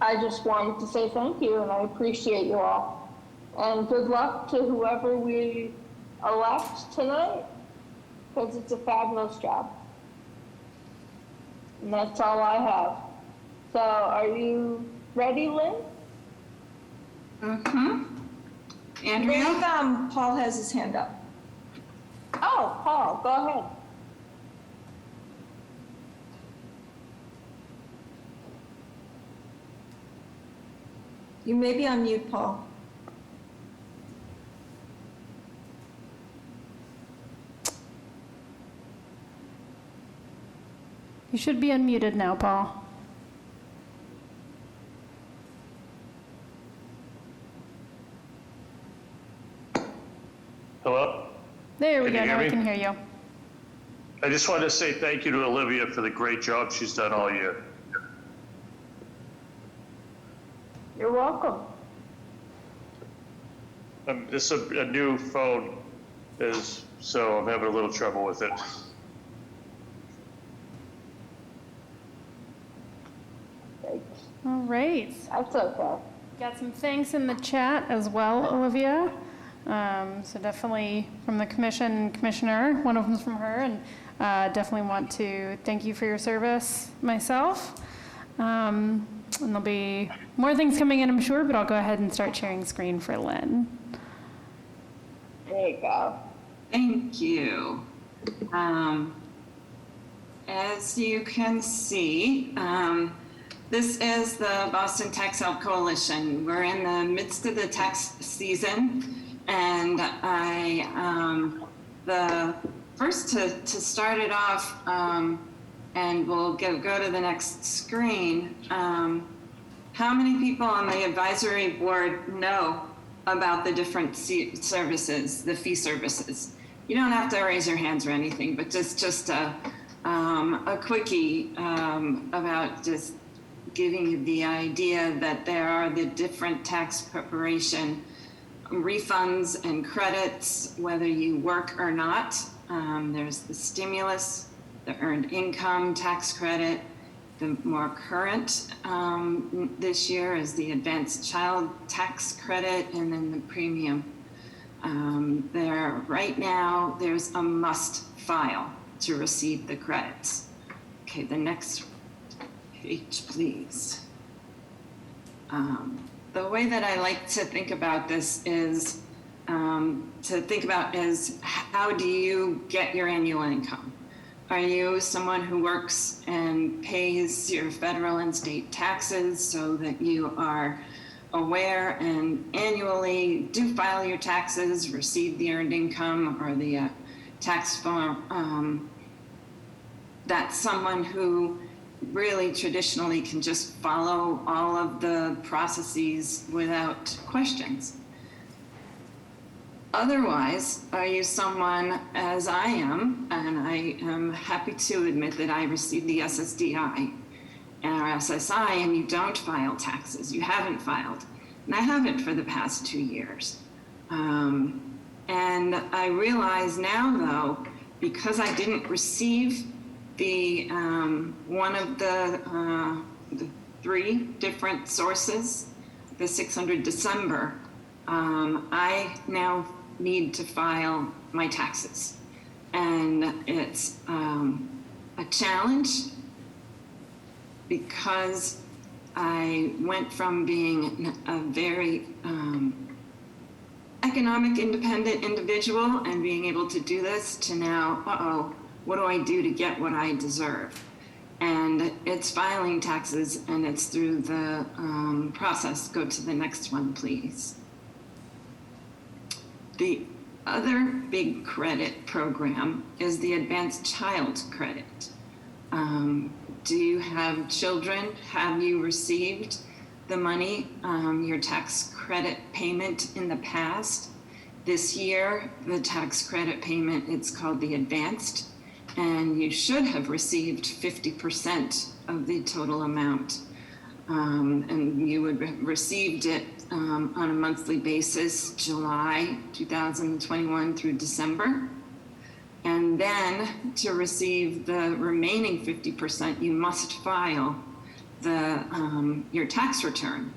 I just wanted to say thank you, and I appreciate you all. And good luck to whoever we elect tonight, because it's a fabulous job. And that's all I have. So are you ready, Lynn? Mm-hmm. Andrea? I think Paul has his hand up. Oh, Paul, go ahead. You may be on mute, Paul. You should be unmuted now, Paul. Hello? There we Can go. you hear Now me? I can hear you. I just wanted to say thank you to Olivia for the great job she's done all year. You're welcome. This is a new phone, so I'm having a little trouble with it. All right. That's okay. Got some thanks in the chat as well, Olivia. So definitely from the commissioner, one of them's from her, and definitely want to thank you for your service myself. And there'll be more things coming in, I'm sure, but I'll go ahead and start sharing screen for Lynn. There you go. Thank you. As you can see, this is the Boston Tax Help Coalition. We're in the midst of the tax season, and the first to start it off, and we'll go to the next screen. How many people on the advisory board know about the different services, the fee services? You don't have to raise your hands or anything, but just a quickie about just giving you the idea that there are the different tax preparation refunds and credits, whether you work or not. There's the stimulus, the earned income tax credit. The more current this year is the advanced child tax credit, and then the premium. Right now, there's a must file to receive the credits. Okay, the next page, please. The way that I like to think about this is how do you get your annual income? Are you someone who works and pays your federal and state taxes so that you are aware and annually do file your taxes, receive the earned income or the tax form? That's someone who really traditionally can just follow all of the processes without questions. Otherwise, are you someone, as I am, and I am happy to admit that I received the SSDI or SSI, and you don't file taxes, you haven't filed, and I haven't for the past 2 years. And I realize now, though, because I didn't receive the one of the 3 different sources, the 600 December, I now need to file my taxes. And it's a challenge because I went from being a very economic independent individual and being able to do this to now, what do I do to get what I deserve? And it's filing taxes, and it's through the process. Go to the next one, please. The other big credit program is the advanced child credit. Do you have children? Have you received the money, your tax credit payment in the past? This year, the tax credit payment, it's called the advanced, and you should have received 50% of the total amount. And you would have received it on a monthly basis, July 2021 through December. And then to receive the remaining 50%, you must file your tax return.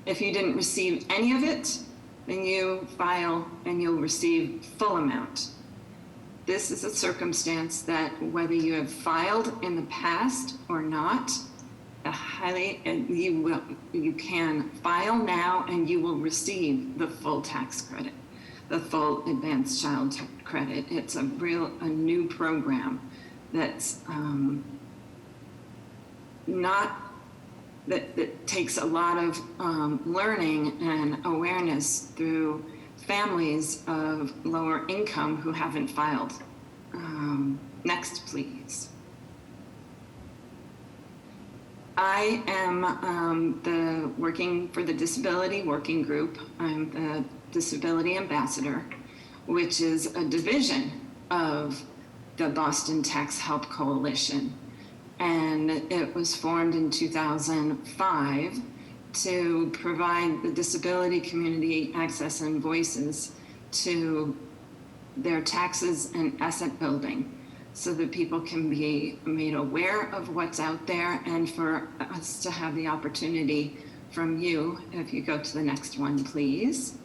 If you didn't receive any of it, then you file and you'll receive full amount. This is a circumstance that whether you have filed in the past or not, you can file now and you will receive the full tax credit, the full advanced child credit. It's a new program that's that takes a lot of learning and awareness through families of lower income who haven't filed. Next, please. I am working for the Disability Working Group. I'm the Disability Ambassador, which is a division of the Boston Tax Help Coalition. And it was formed in 2005 to provide the disability community access and voices to their taxes and asset building so that people can be made aware of what's out there, and for us to have the opportunity from you, if you go to the next one, please,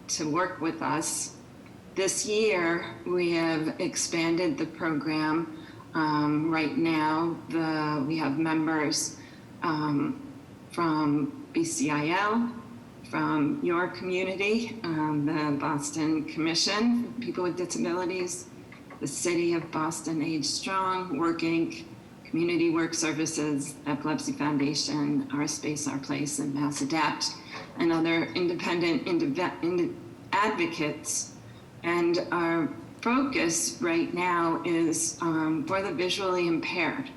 to work with us. This year, we have expanded the program Right now, we have members from BCIL, from your community, the Boston Commission for People with Disabilities, the City of Boston Age Strong, Work Inc., Community Work Services, Epilepsy Foundation, Our Space, Our Place, and Mass Adapt, and other independent advocates. And our focus right now is for the visually impaired.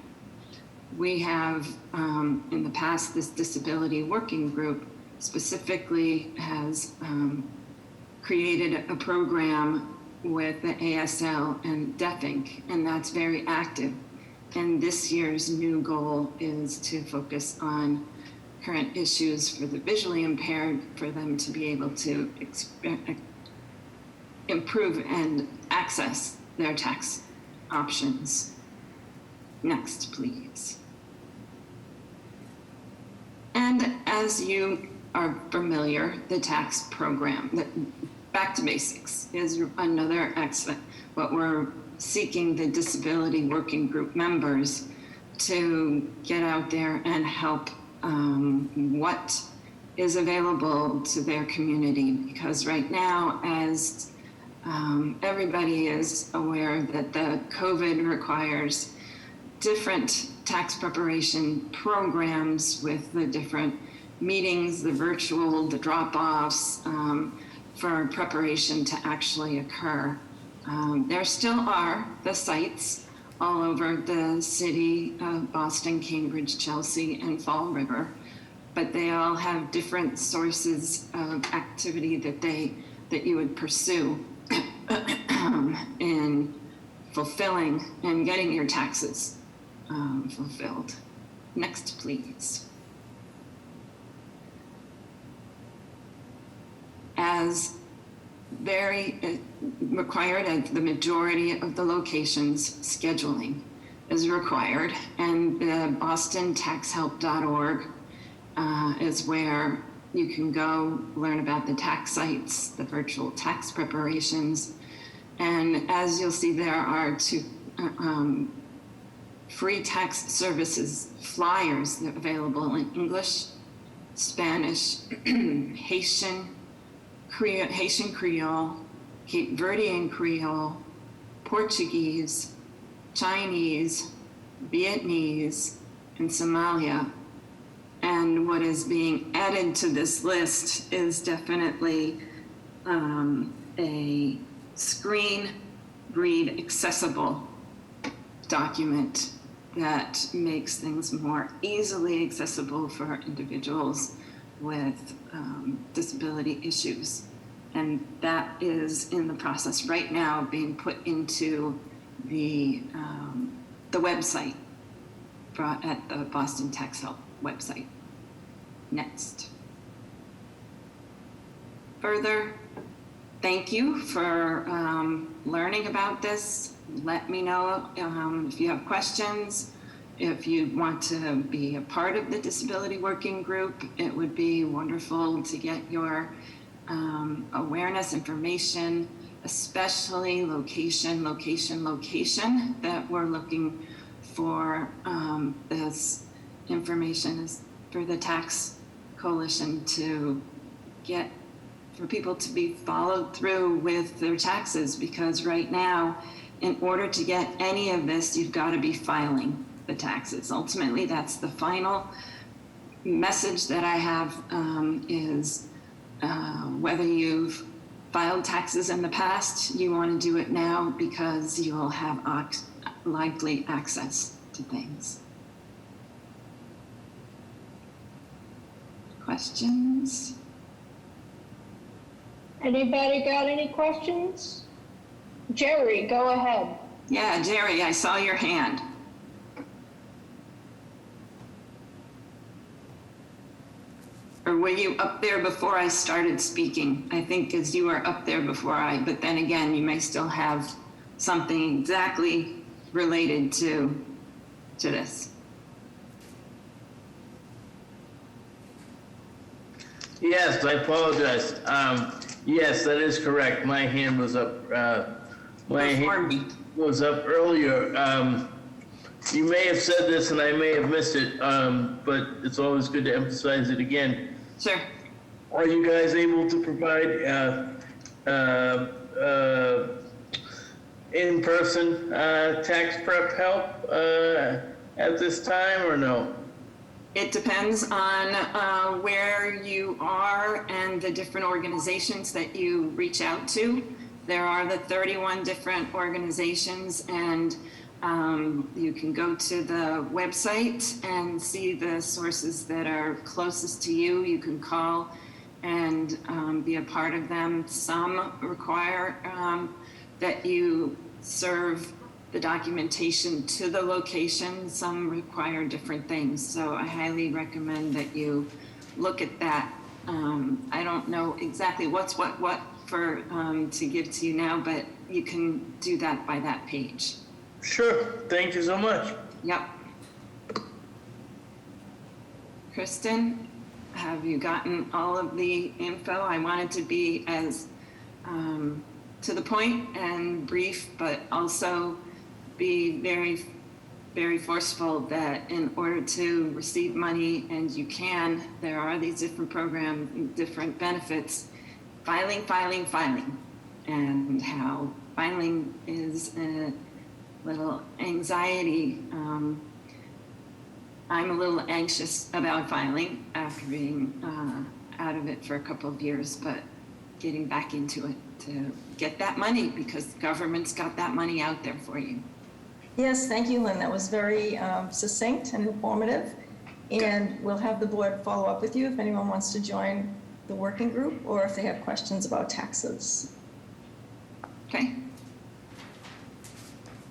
We have, in the past, this disability working group specifically has created a program with the ASL and Deaf Inc., and that's very active. And this year's new goal is to focus on current issues for the visually impaired, for them to be able to improve and access their tax options. Next, please. And as you are familiar, the tax program, Back to Basics, is another excellent, what we're seeking the disability working group members to get out there and help what is available to their community. Because right now, as everybody is aware that the COVID requires different tax preparation programs with the different meetings, the virtual, the drop-offs, for preparation to actually occur. There still are the sites all over the city of Boston, Cambridge, Chelsea, and Fall River, but they all have different sources of activity that you would pursue in fulfilling and getting your taxes fulfilled. Next, please. As very required at the majority of the locations, scheduling is required, and the BostonTaxHelp.org is where you can go learn about the tax sites, the virtual tax preparations, and as you'll see, there are two free tax services flyers that are available in English, Spanish, Haitian Creole, Cape Verdean Creole, Portuguese, Chinese, Vietnamese, and Somalia. And what is being added to this list is definitely a screen read accessible document that makes things more easily accessible for individuals with disability issues. And that is in the process right now being put into the website at the Boston Tax Help website. Next. Further, thank you for learning about this. Let me know if you have questions. If you want to be a part of the disability working group, it would be wonderful to get your awareness information, especially location, that we're looking for this information is for the Tax Coalition to get, for people to be followed through with their taxes, because right now, in order to get any of this, you've got to be filing the taxes. Ultimately, that's the final message that I have is whether you've filed taxes in the past, you want to do it now because you will have likely access to things. Questions? Anybody got any questions? Jerry, go ahead. Yeah, Jerry, I saw your hand. Or were you up there before I started speaking? I think as you were up there before but then again, you may still have something exactly related to this. Yes, I apologize. Yes, that is correct. My hand was up. My hand was up earlier. you may have said this and I may have missed it, but it's always good to emphasize it again. Sure. Are you guys able to provide in-person tax prep help at this time or no? It depends on where you are and the different organizations that you reach out to. There are the 31 different organizations, and you can go to the website and see the sources that are closest to you. You can call and be a part of them. Some require that you serve the documentation to the location. Some require different things. So I highly recommend that you look at that. I don't know exactly what's what for to give to you now, but you can do that by that page. Sure. Thank you so much. Yep. Kristen, have you gotten all of the info? I wanted to be as to the point and brief, but also be very, very forceful that in order to receive money, and you can, there are these different programs, different benefits, filing, and how filing is a little anxiety. I'm a little anxious about filing after being out of it for a couple of years, but getting back into it to get that money, because the government's got that money out there for you. Yes, thank you, Lynn. That was very succinct and informative. And we'll have the board follow up with you if anyone wants to join the working group or if they have questions about taxes. Okay.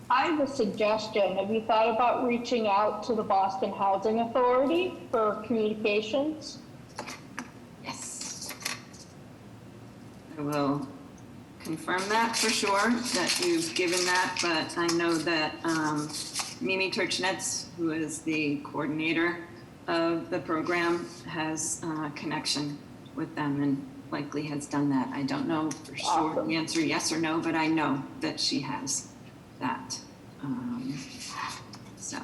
I have a suggestion. Have you thought about reaching out to the Boston Housing Authority for communications? Yes. I will confirm that for sure, that you've given that, but I know that Mimi Turchnetz, who is the coordinator of the program, has a connection with them and likely has done that. I don't know for sure the answer yes or no, but I know that she has that. So.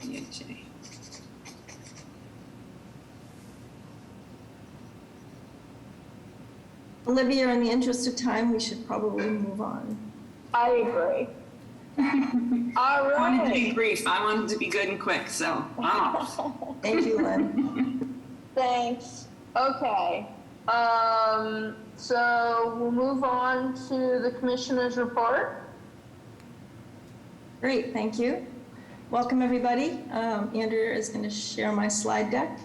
PHA. Olivia, in the interest of time, we should probably move on. I agree. All right. I wanted to be brief. I wanted to be good and quick, so I'm off. Thank you, Lynn. Thanks. Okay. So we'll move on to the commissioner's report. Great, thank you. Welcome, everybody. Andrea is going to share my slide deck.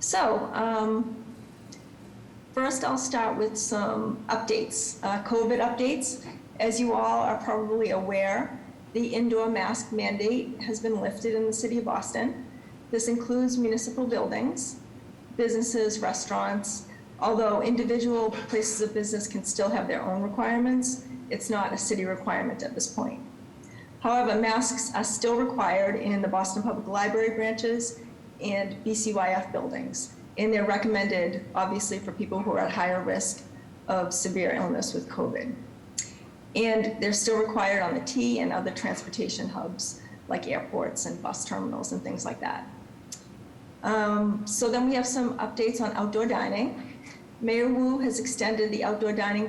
So, first I'll start with some updates, COVID updates. As you all are probably aware, the indoor mask mandate has been lifted in the city of Boston. This includes municipal buildings, businesses, restaurants. Although individual places of business can still have their own requirements, it's not a city requirement at this point. However, masks are still required in the Boston Public Library branches and BCYF buildings. And they're recommended, obviously, for people who are at higher risk of severe illness with COVID. And they're still required on the T and other transportation hubs like airports and bus terminals and things like that. So then we have some updates on outdoor dining. Mayor Wu has extended the outdoor dining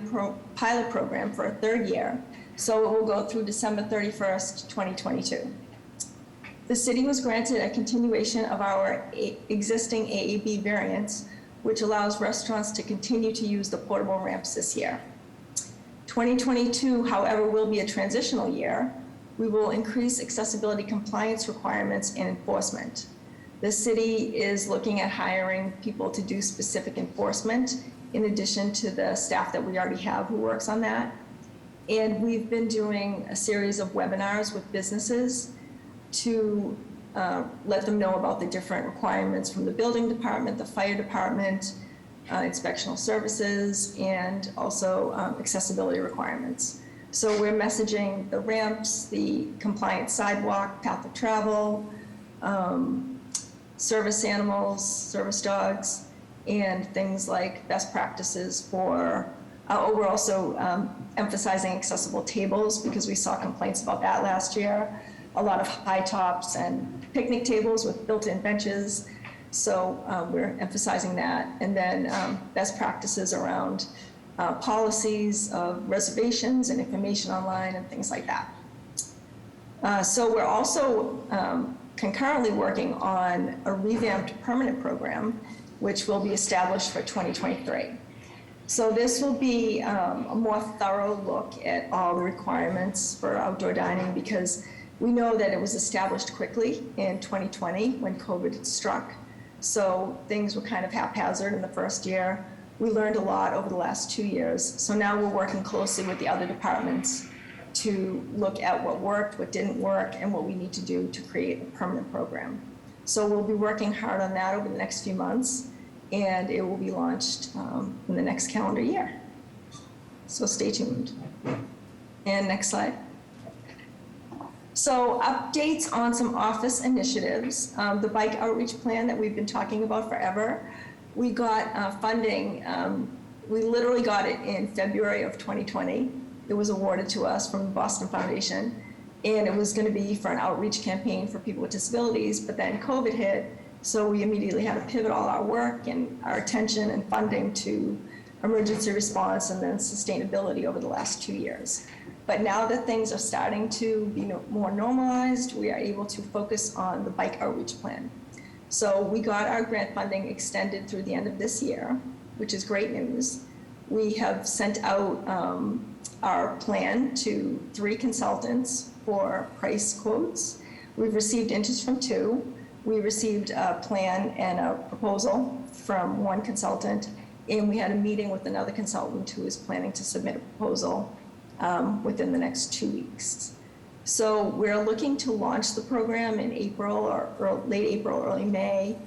pilot program for a third year, so it will go through December 31st, 2022. The city was granted a continuation of our existing AAB variance, which allows restaurants to continue to use the portable ramps this year. 2022, however, will be a transitional year. We will increase accessibility compliance requirements and enforcement. The city is looking at hiring people to do specific enforcement in addition to the staff that we already have who works on that. And we've been doing a series of webinars with businesses to let them know about the different requirements from the building department, the fire department, inspectional services, and also accessibility requirements. So we're messaging the ramps, the compliant sidewalk, path of travel, service animals, service dogs, and things like best practices for, we're also emphasizing accessible tables because we saw complaints about that last year. A lot of high tops and picnic tables with built-in benches. So we're emphasizing that. And then best practices around policies of reservations and information online and things like that. So we're also concurrently working on a revamped permanent program, which will be established for 2023. So this will be a more thorough look at all the requirements for outdoor dining, because we know that it was established quickly in 2020 when COVID struck. So things were kind of haphazard in the first year. We learned a lot over the last 2 years. So now we're working closely with the other departments to look at what worked, what didn't work, and what we need to do to create a permanent program. So we'll be working hard on that over the next few months, and it will be launched in the next calendar year. So stay tuned. And next slide. So updates on some office initiatives. The bike outreach plan that we've been talking about forever. We got funding, we literally got it in February of 2020. It was awarded to us from the Boston Foundation, and it was gonna be for an outreach campaign for people with disabilities, but then COVID hit, so we immediately had to pivot all our work and our attention and funding to emergency response and then sustainability over the last 2 years. But now that things are starting to be more normalized, we are able to focus on the bike outreach plan. So we got our grant funding extended through the end of this year, which is great news. We have sent out our plan to 3 consultants for price quotes. We've received interest from 2. We received a plan and a proposal from 1 consultant, and we had a meeting with another consultant who is planning to submit a proposal within the next 2 weeks. So we're looking to launch the program in April or late April, early May,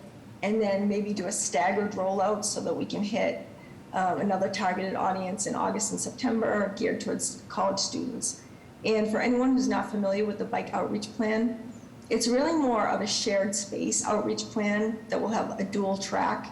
and then maybe do a staggered rollout so that we can hit another targeted audience in August and September geared towards college students. And for anyone who's not familiar with the bike outreach plan, it's really more of a shared space outreach plan that will have a dual track.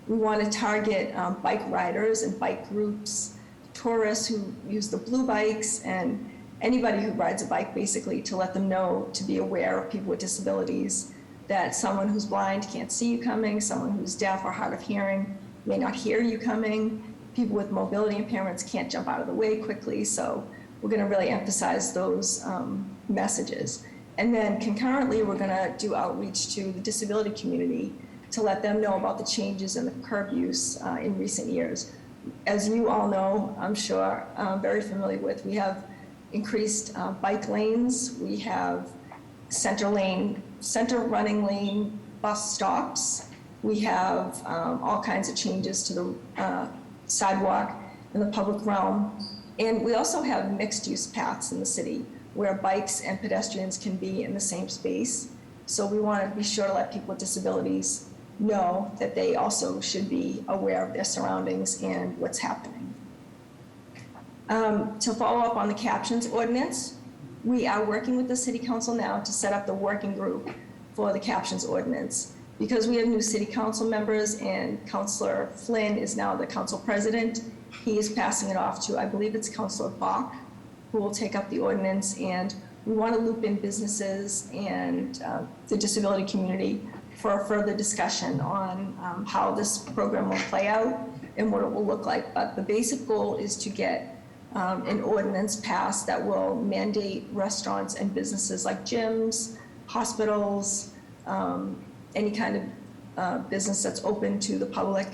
We want to target bike riders and bike groups, tourists who use the blue bikes, and anybody who rides a bike, basically, to let them know, to be aware of people with disabilities, that someone who's blind can't see you coming, someone who's deaf or hard of hearing may not hear you coming, people with mobility impairments can't jump out of the way quickly. So we're going to really emphasize those messages. And then concurrently, we're going to do outreach to the disability community to let them know about the changes in the curb use in recent years. As you all know, I'm sure, very familiar with, we have increased bike lanes. We have center running lane bus stops. We have all kinds of changes to the sidewalk in the public realm. And we also have mixed use paths in the city where bikes and pedestrians can be in the same space. So we want to be sure to let people with disabilities know that they also should be aware of their surroundings and what's happening. To follow up on the captions ordinance, we are working with the City Council now to set up the working group for the captions ordinance. Because we have new City Council members and Councillor Flynn is now the council president, he is passing it off to, I believe it's Councillor Bach, who will take up the ordinance, and we want to loop in businesses and the disability community for a further discussion on how this program will play out and what it will look like. But the basic goal is to get an ordinance passed that will mandate restaurants and businesses like gyms, hospitals, any kind of business that's open to the public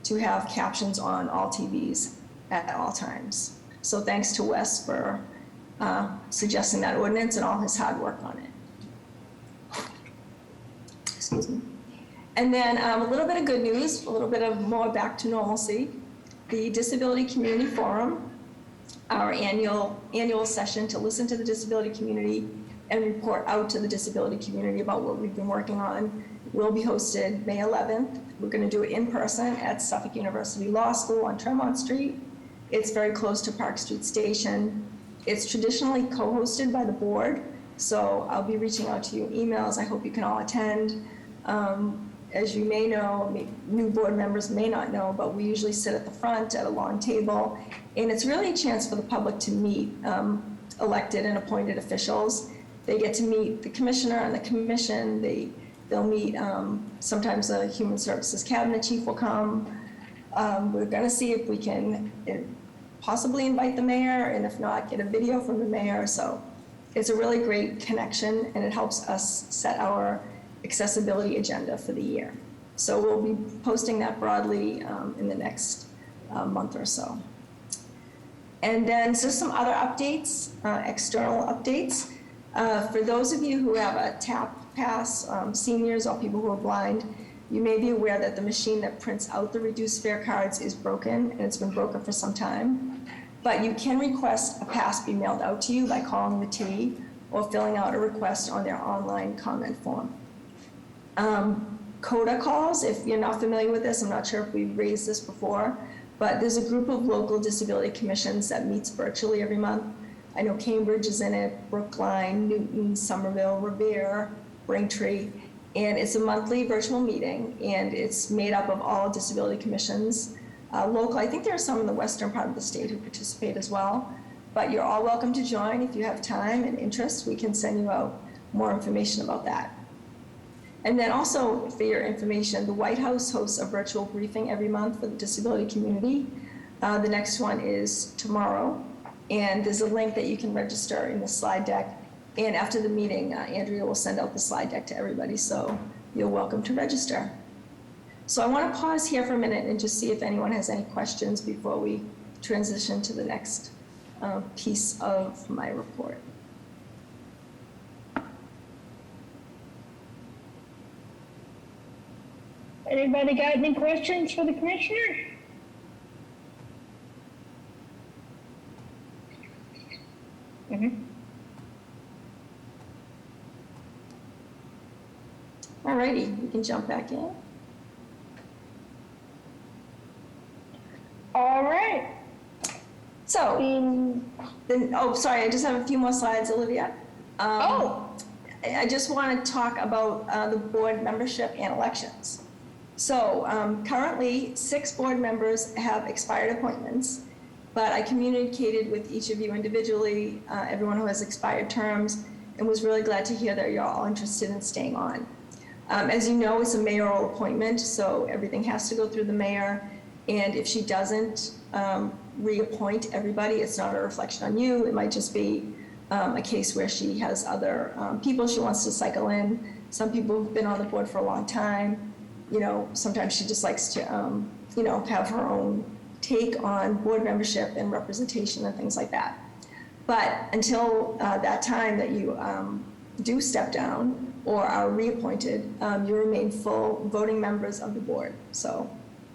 to have captions on all TVs at all times. So thanks to Wes for suggesting that ordinance and all his hard work on it. Excuse me. And then a little bit of good news, a little bit of more back to normalcy. The Disability Community Forum, our annual session to listen to the disability community and report out to the disability community about what we've been working on, will be hosted May 11th. We're going to do it in person at Suffolk University Law School on Tremont Street. It's very close to Park Street Station. It's traditionally co-hosted by the board, so I'll be reaching out to you emails. I hope you can all attend. As you may know, new board members may not know, but we usually sit at the front at a long table, and it's really a chance for the public to meet elected and appointed officials. They get to meet the commissioner and the commission. They'll meet, sometimes a human services cabinet chief will come. We're gonna see if we can possibly invite the mayor, and if not, get a video from the mayor. So it's a really great connection, and it helps us set our accessibility agenda for the year. So we'll be posting that broadly in the next month or so. And then, so some other updates, external updates. For those of you who have a TAP pass, seniors or people who are blind, you may be aware that the machine that prints out the reduced fare cards is broken, and it's been broken for some time. But you can request a pass be mailed out to you by calling the T or filling out a request on their online comment form. CODA calls, if you're not familiar with this, I'm not sure if we've raised this before, but there's a group of local disability commissions that meets virtually every month. I know Cambridge is in it, Brookline, Newton, Somerville, Revere, Braintree, and it's a monthly virtual meeting, and it's made up of all disability commissions. Local, I think there are some in the western part of the state who participate as well, but you're all welcome to join. If you have time and interest, we can send you out more information about that. And then also, for your information, the White House hosts a virtual briefing every month for the disability community. The next one is tomorrow, and there's a link that you can register in the slide deck. And after the meeting, Andrea will send out the slide deck to everybody, so you're welcome to register. So I want to pause here for a minute and just see if anyone has any questions before we transition to the next piece of my report. Anybody got any questions for the commissioner? All righty, we can jump back in. All right. So, oh, sorry, I just have a few more slides, Olivia. I just want to talk about the board membership and elections. So currently, 6 board members have expired appointments, but I communicated with each of you individually, everyone who has expired terms, and was really glad to hear that you're all interested in staying on. As you know, it's a mayoral appointment, so everything has to go through the mayor, and if she doesn't reappoint everybody, it's not a reflection on you. It might just be a case where she has other people she wants to cycle in. Some people have been on the board for a long time. You know, sometimes she just likes to, you know, have her own take on board membership and representation and things like that. But until that time that you do step down or are reappointed, you remain full voting members of the board. So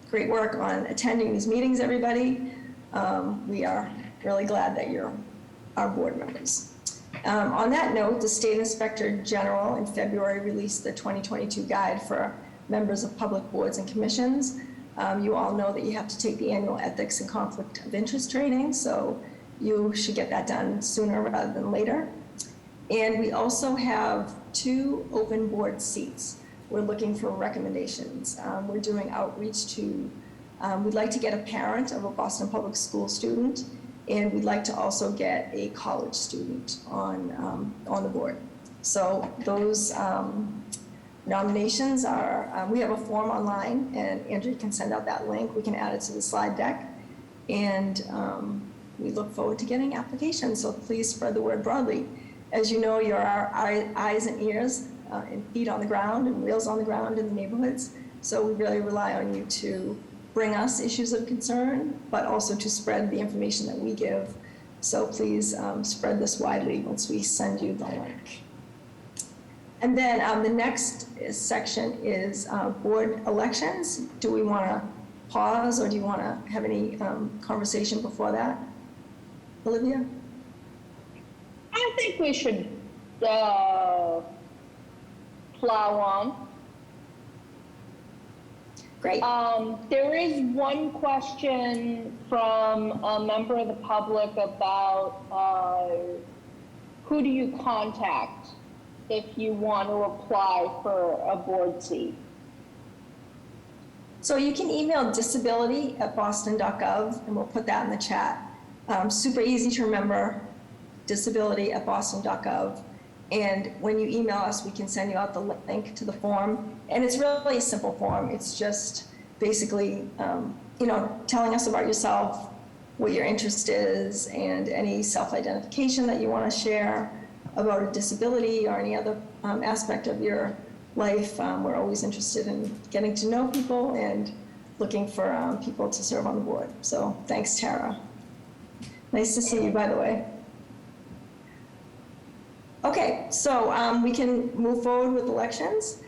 great work on attending these meetings, everybody. We are really glad that you're our board members. On that note, the State Inspector General in February released the 2022 guide for members of public boards and commissions. You all know that you have to take the annual ethics and conflict of interest training, so you should get that done sooner rather than later. And we also have 2 open board seats. We're looking for recommendations. We're doing outreach to, we'd like to get a parent of a Boston Public School student, and we'd like to also get a college student on the board. So those nominations are, we have a form online, and Andrea can send out that link. We can add it to the slide deck, and we look forward to getting applications, so please spread the word broadly. As you know, you're our eyes and ears and feet on the ground and wheels on the ground in the neighborhoods, so we really rely on you to bring us issues of concern, but also to spread the information that we give. So please spread this widely once we send you the link. And then the next section is board elections. Do we want to pause, or do you want to have any conversation before that? Olivia? I think we should plow on. Great. There is one question from a member of the public about who do you contact if you want to apply for a board seat? So you can email disability@boston.gov, and we'll put that in the chat. Super easy to remember, disability@boston.gov. And when you email us, we can send you out the link to the form. And it's really a simple form. It's just basically, telling us about yourself, what your interest is, and any self-identification that you want to share about a disability or any other aspect of your life. We're always interested in getting to know people and looking for people to serve on the board. So thanks, Tara. Nice to see you, by the way. Okay, so we can move forward with elections.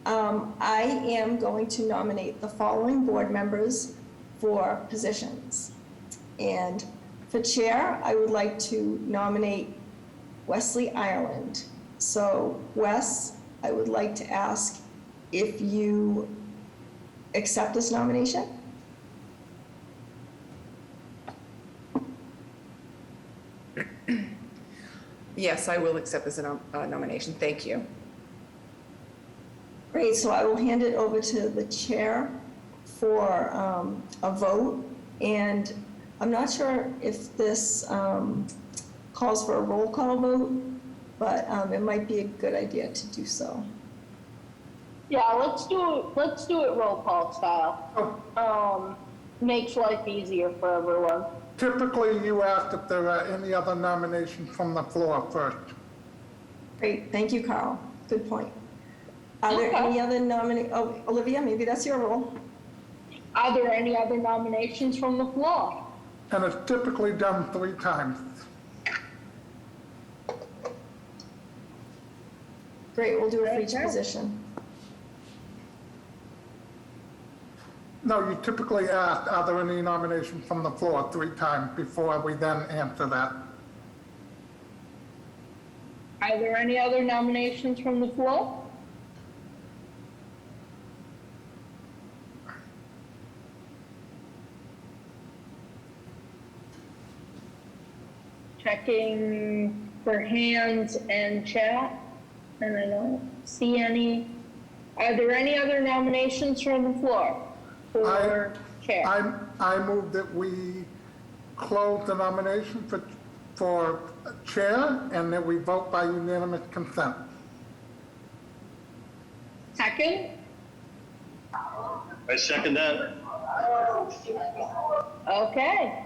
I am going to nominate the following board members for positions. And for chair, I would like to nominate Wesley Ireland. So Wes, I would like to ask if you accept this nomination. Yes, I will accept this nomination. Thank you. Great, so I will hand it over to the chair for a vote. And I'm not sure if this calls for a roll call vote, but it might be a good idea to do so. Yeah, let's do it roll call style. Makes life easier for everyone. Typically, you ask if there are any other nominations from the floor first. Great, thank you, Carl. Good point. Are there Okay. any other Olivia, maybe that's your role. Are there any other nominations from the floor? And it's typically done 3 times. Great, we'll do it for each Okay. position. No, you typically ask, are there any nominations from the floor 3 times before we then answer that. Are there any other nominations from the floor? Checking for hands and chat, and I don't see any. Are there any other nominations from the floor for chair? I move that we close the nomination for chair and that we vote by unanimous consent. Second? I second that. Okay.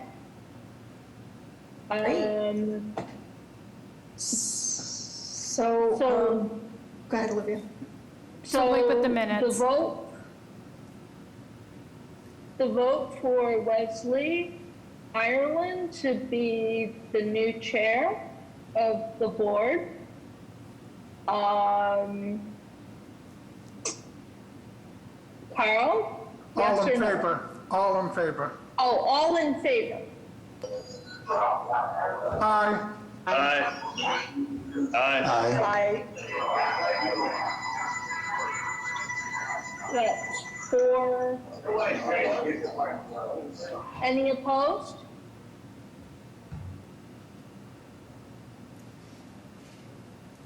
So, So- go ahead, Olivia. So, like with the minutes. The vote for Wesley Ireland to be the new chair of the board. Carl? Yes All or in no? favor? All in favor? Oh, all in favor? Aye. Aye. Aye. Aye. That's 4. Any opposed?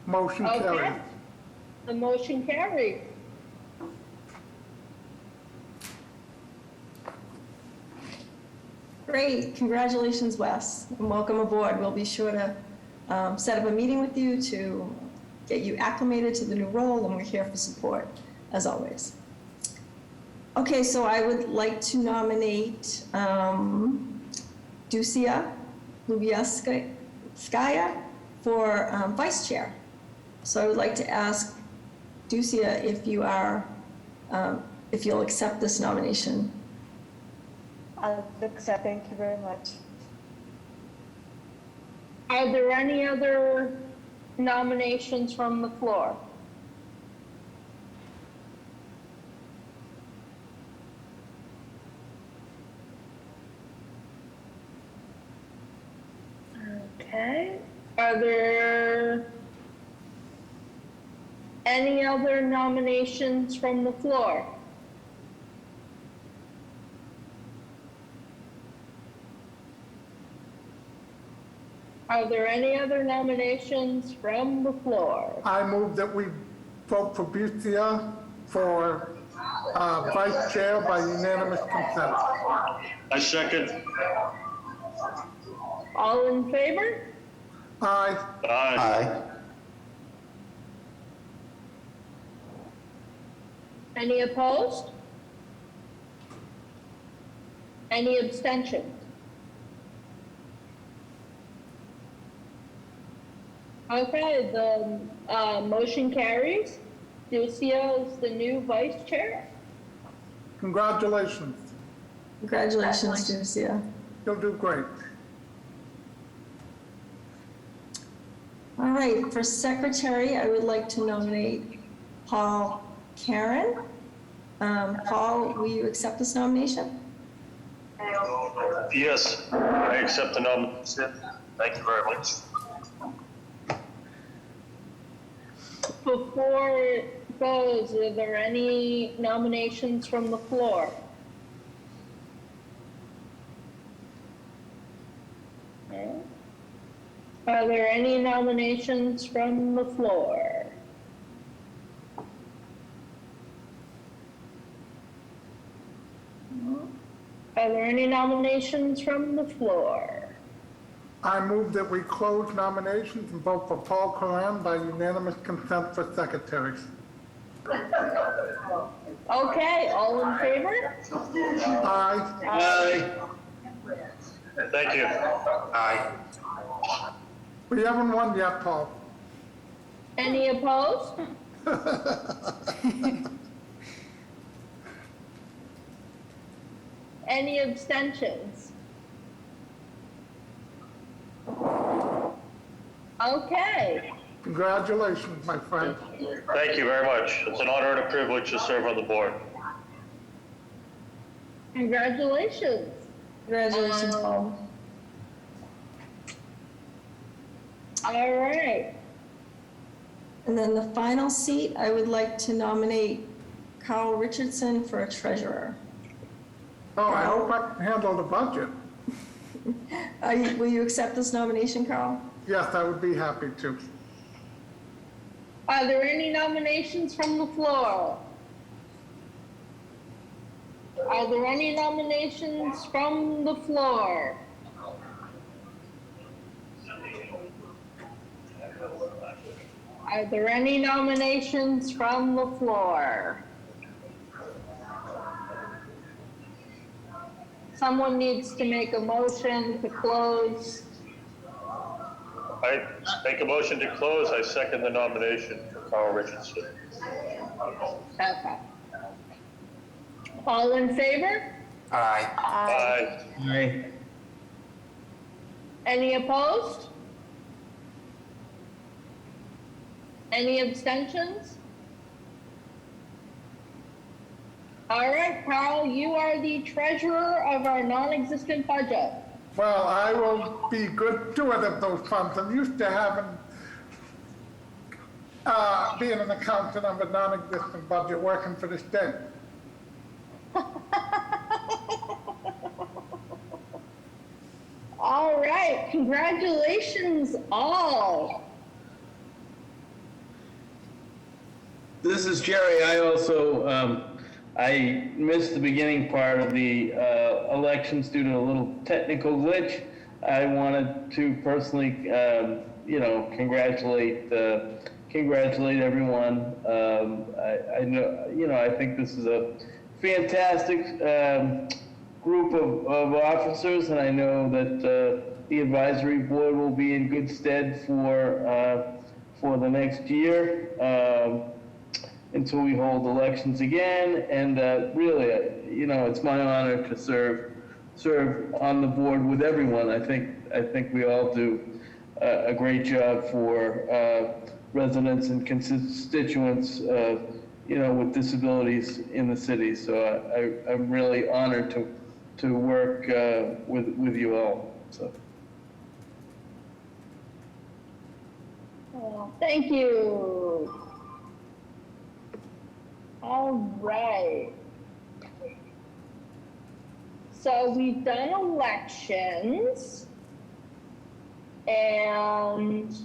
Motion Okay. carried. The motion carried. Great, congratulations, Wes, and welcome aboard. We'll be sure to set up a meeting with you to get you acclimated to the new role, and we're here for support, as always. Okay, so I would like to nominate Dusia Lubyaskaya for vice chair. So I would like to ask Dusia if you are, if you'll accept this nomination. I'll accept. Thank you very much. Are there any other nominations from the floor? Okay. Are there any other nominations from the floor? Are there any other nominations from the floor? I move that we vote for Bucia for vice chair by unanimous consent. I second. All in favor? Aye. Aye. Aye. Any opposed? Any abstentions? Okay, the motion carries. Duccio is the new vice chair. Congratulations. Congratulations, Lucia. You'll do great. All right, for secretary, I would like to nominate Paul Karen. Paul, will you accept this nomination? Yes, I accept the nomination. Thank you very much. Before it goes, are there any nominations from the floor? No. Are there any nominations from the floor? No. Are there any nominations from the floor? I move that we close nominations and vote for Paul Coran by unanimous consent for secretary. Okay, all in favor? Aye. Aye. Thank you. Aye. We haven't won yet, Paul. Any opposed? Any abstentions? Okay. Congratulations, my friend. Thank you very much. It's an honor and a privilege to serve on the board. Congratulations. Congratulations, Paul. All right. And then the final seat, I would like to nominate Carl Richardson for a treasurer. Oh, I hope I can handle the budget. Will you accept this nomination, Carl? Yes, I would be happy to. Are there any nominations from the floor? Are there any nominations from the floor? Are there any nominations from the floor? Someone needs to make a motion to close. I make a motion to close. I second the nomination for Carl Richardson. Okay. All in favor? Aye. Aye. Aye. Any opposed? Any abstentions? All right, Carl, you are the treasurer of our non-existent budget. Well, I will be good steward of those funds. I'm used to having, being an accountant of a non-existent budget working for the state. All right, congratulations all. This is Jerry. I also, I missed the beginning part of the elections due to a little technical glitch. I wanted to personally, congratulate everyone. I know, I think this is a fantastic group of officers, and I know that the advisory board will be in good stead for the next year. Until we hold elections again, and really, it's my honor to serve on the board with everyone. I think we all do a great job for residents and constituents, with disabilities in the city. So I'm really honored to work with you all. So. Oh, thank you. All right. So we've done elections, and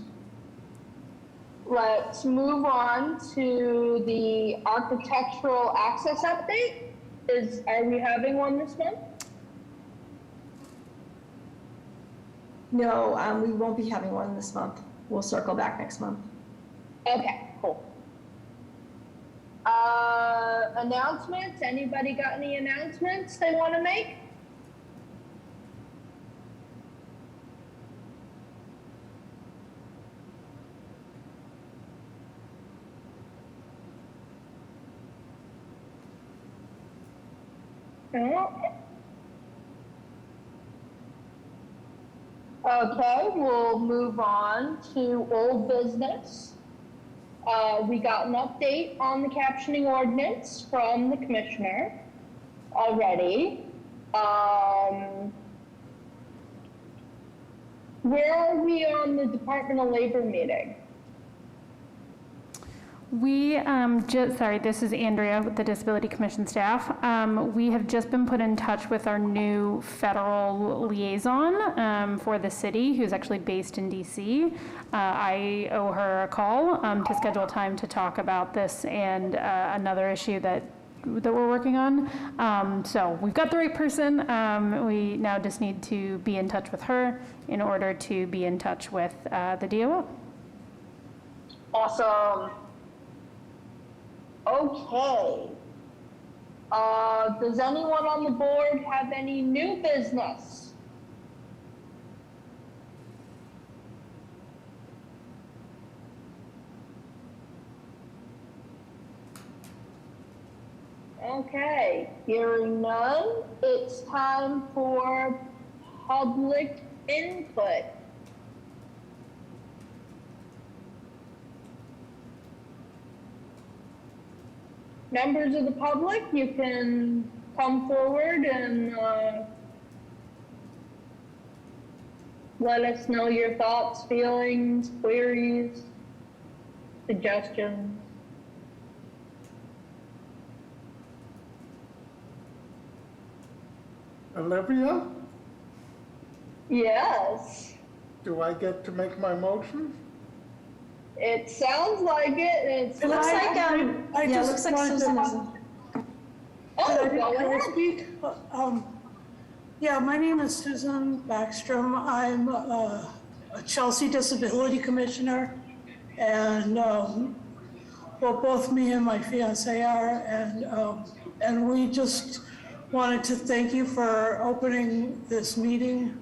let's move on to the architectural access update. Are we having one this month? No, we won't be having one this month. We'll circle back next month. Okay, cool. Announcements, anybody got any announcements they want to make? Okay, we'll move on to old business. We got an update on the captioning ordinance from the commissioner already. Where are we on the Department of Labor meeting? We sorry, this is Andrea with the Disability Commission staff. We have just been put in touch with our new federal liaison for the city, who's actually based in DC. I owe her a call to schedule time to talk about this and another issue that we're working on. So we've got the right person. We now just need to be in touch with her in order to be in touch with the DOO. Awesome. Okay. Does anyone on the board have any new business? Okay, hearing none, it's time for public input. Members of the public, you can come forward and let us know your thoughts, feelings, queries, suggestions. Olivia, Yes, do I get to make my motion? it sounds like it. It looks like, I yeah, it just looks like wanted Susan to- is. Oh, Can I speak? Yeah, my name is Susan Backstrom. I'm a Chelsea Disability Commissioner, and well, both me and my fiance are, and we just wanted to thank you for opening this meeting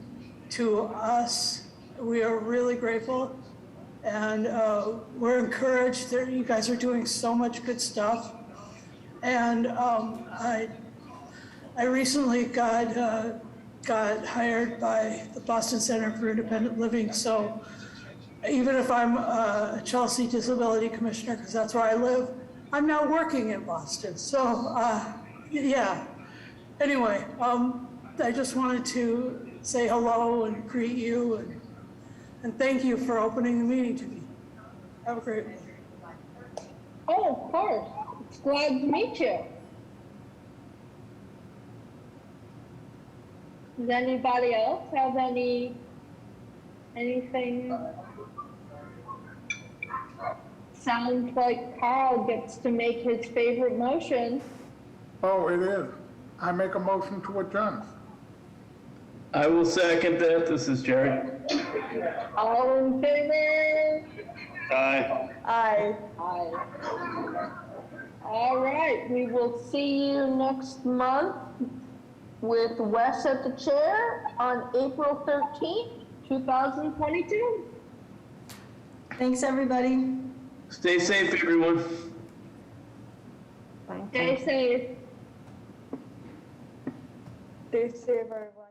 to us. We are really grateful, and we're encouraged that you guys are doing so much good stuff. And I recently got hired by the Boston Center for Independent Living, so even if I'm a Chelsea Disability Commissioner, because that's where I live, I'm now working in Boston. So yeah. Anyway, I just wanted to say hello and greet you and thank you for opening the meeting to me. Have a great one. Oh, of course. It's glad to meet you. Does anybody else have anything? Sounds like Carl gets to make his favorite motion. Oh, it is. I make a motion to adjourn. I will second that. This is Jerry. All in favor? Aye. Aye. Aye. All right, we will see you next month with Wes at the chair on April 13th, 2022. Thanks, everybody. Stay safe, everyone. Stay safe. Stay safe, everyone.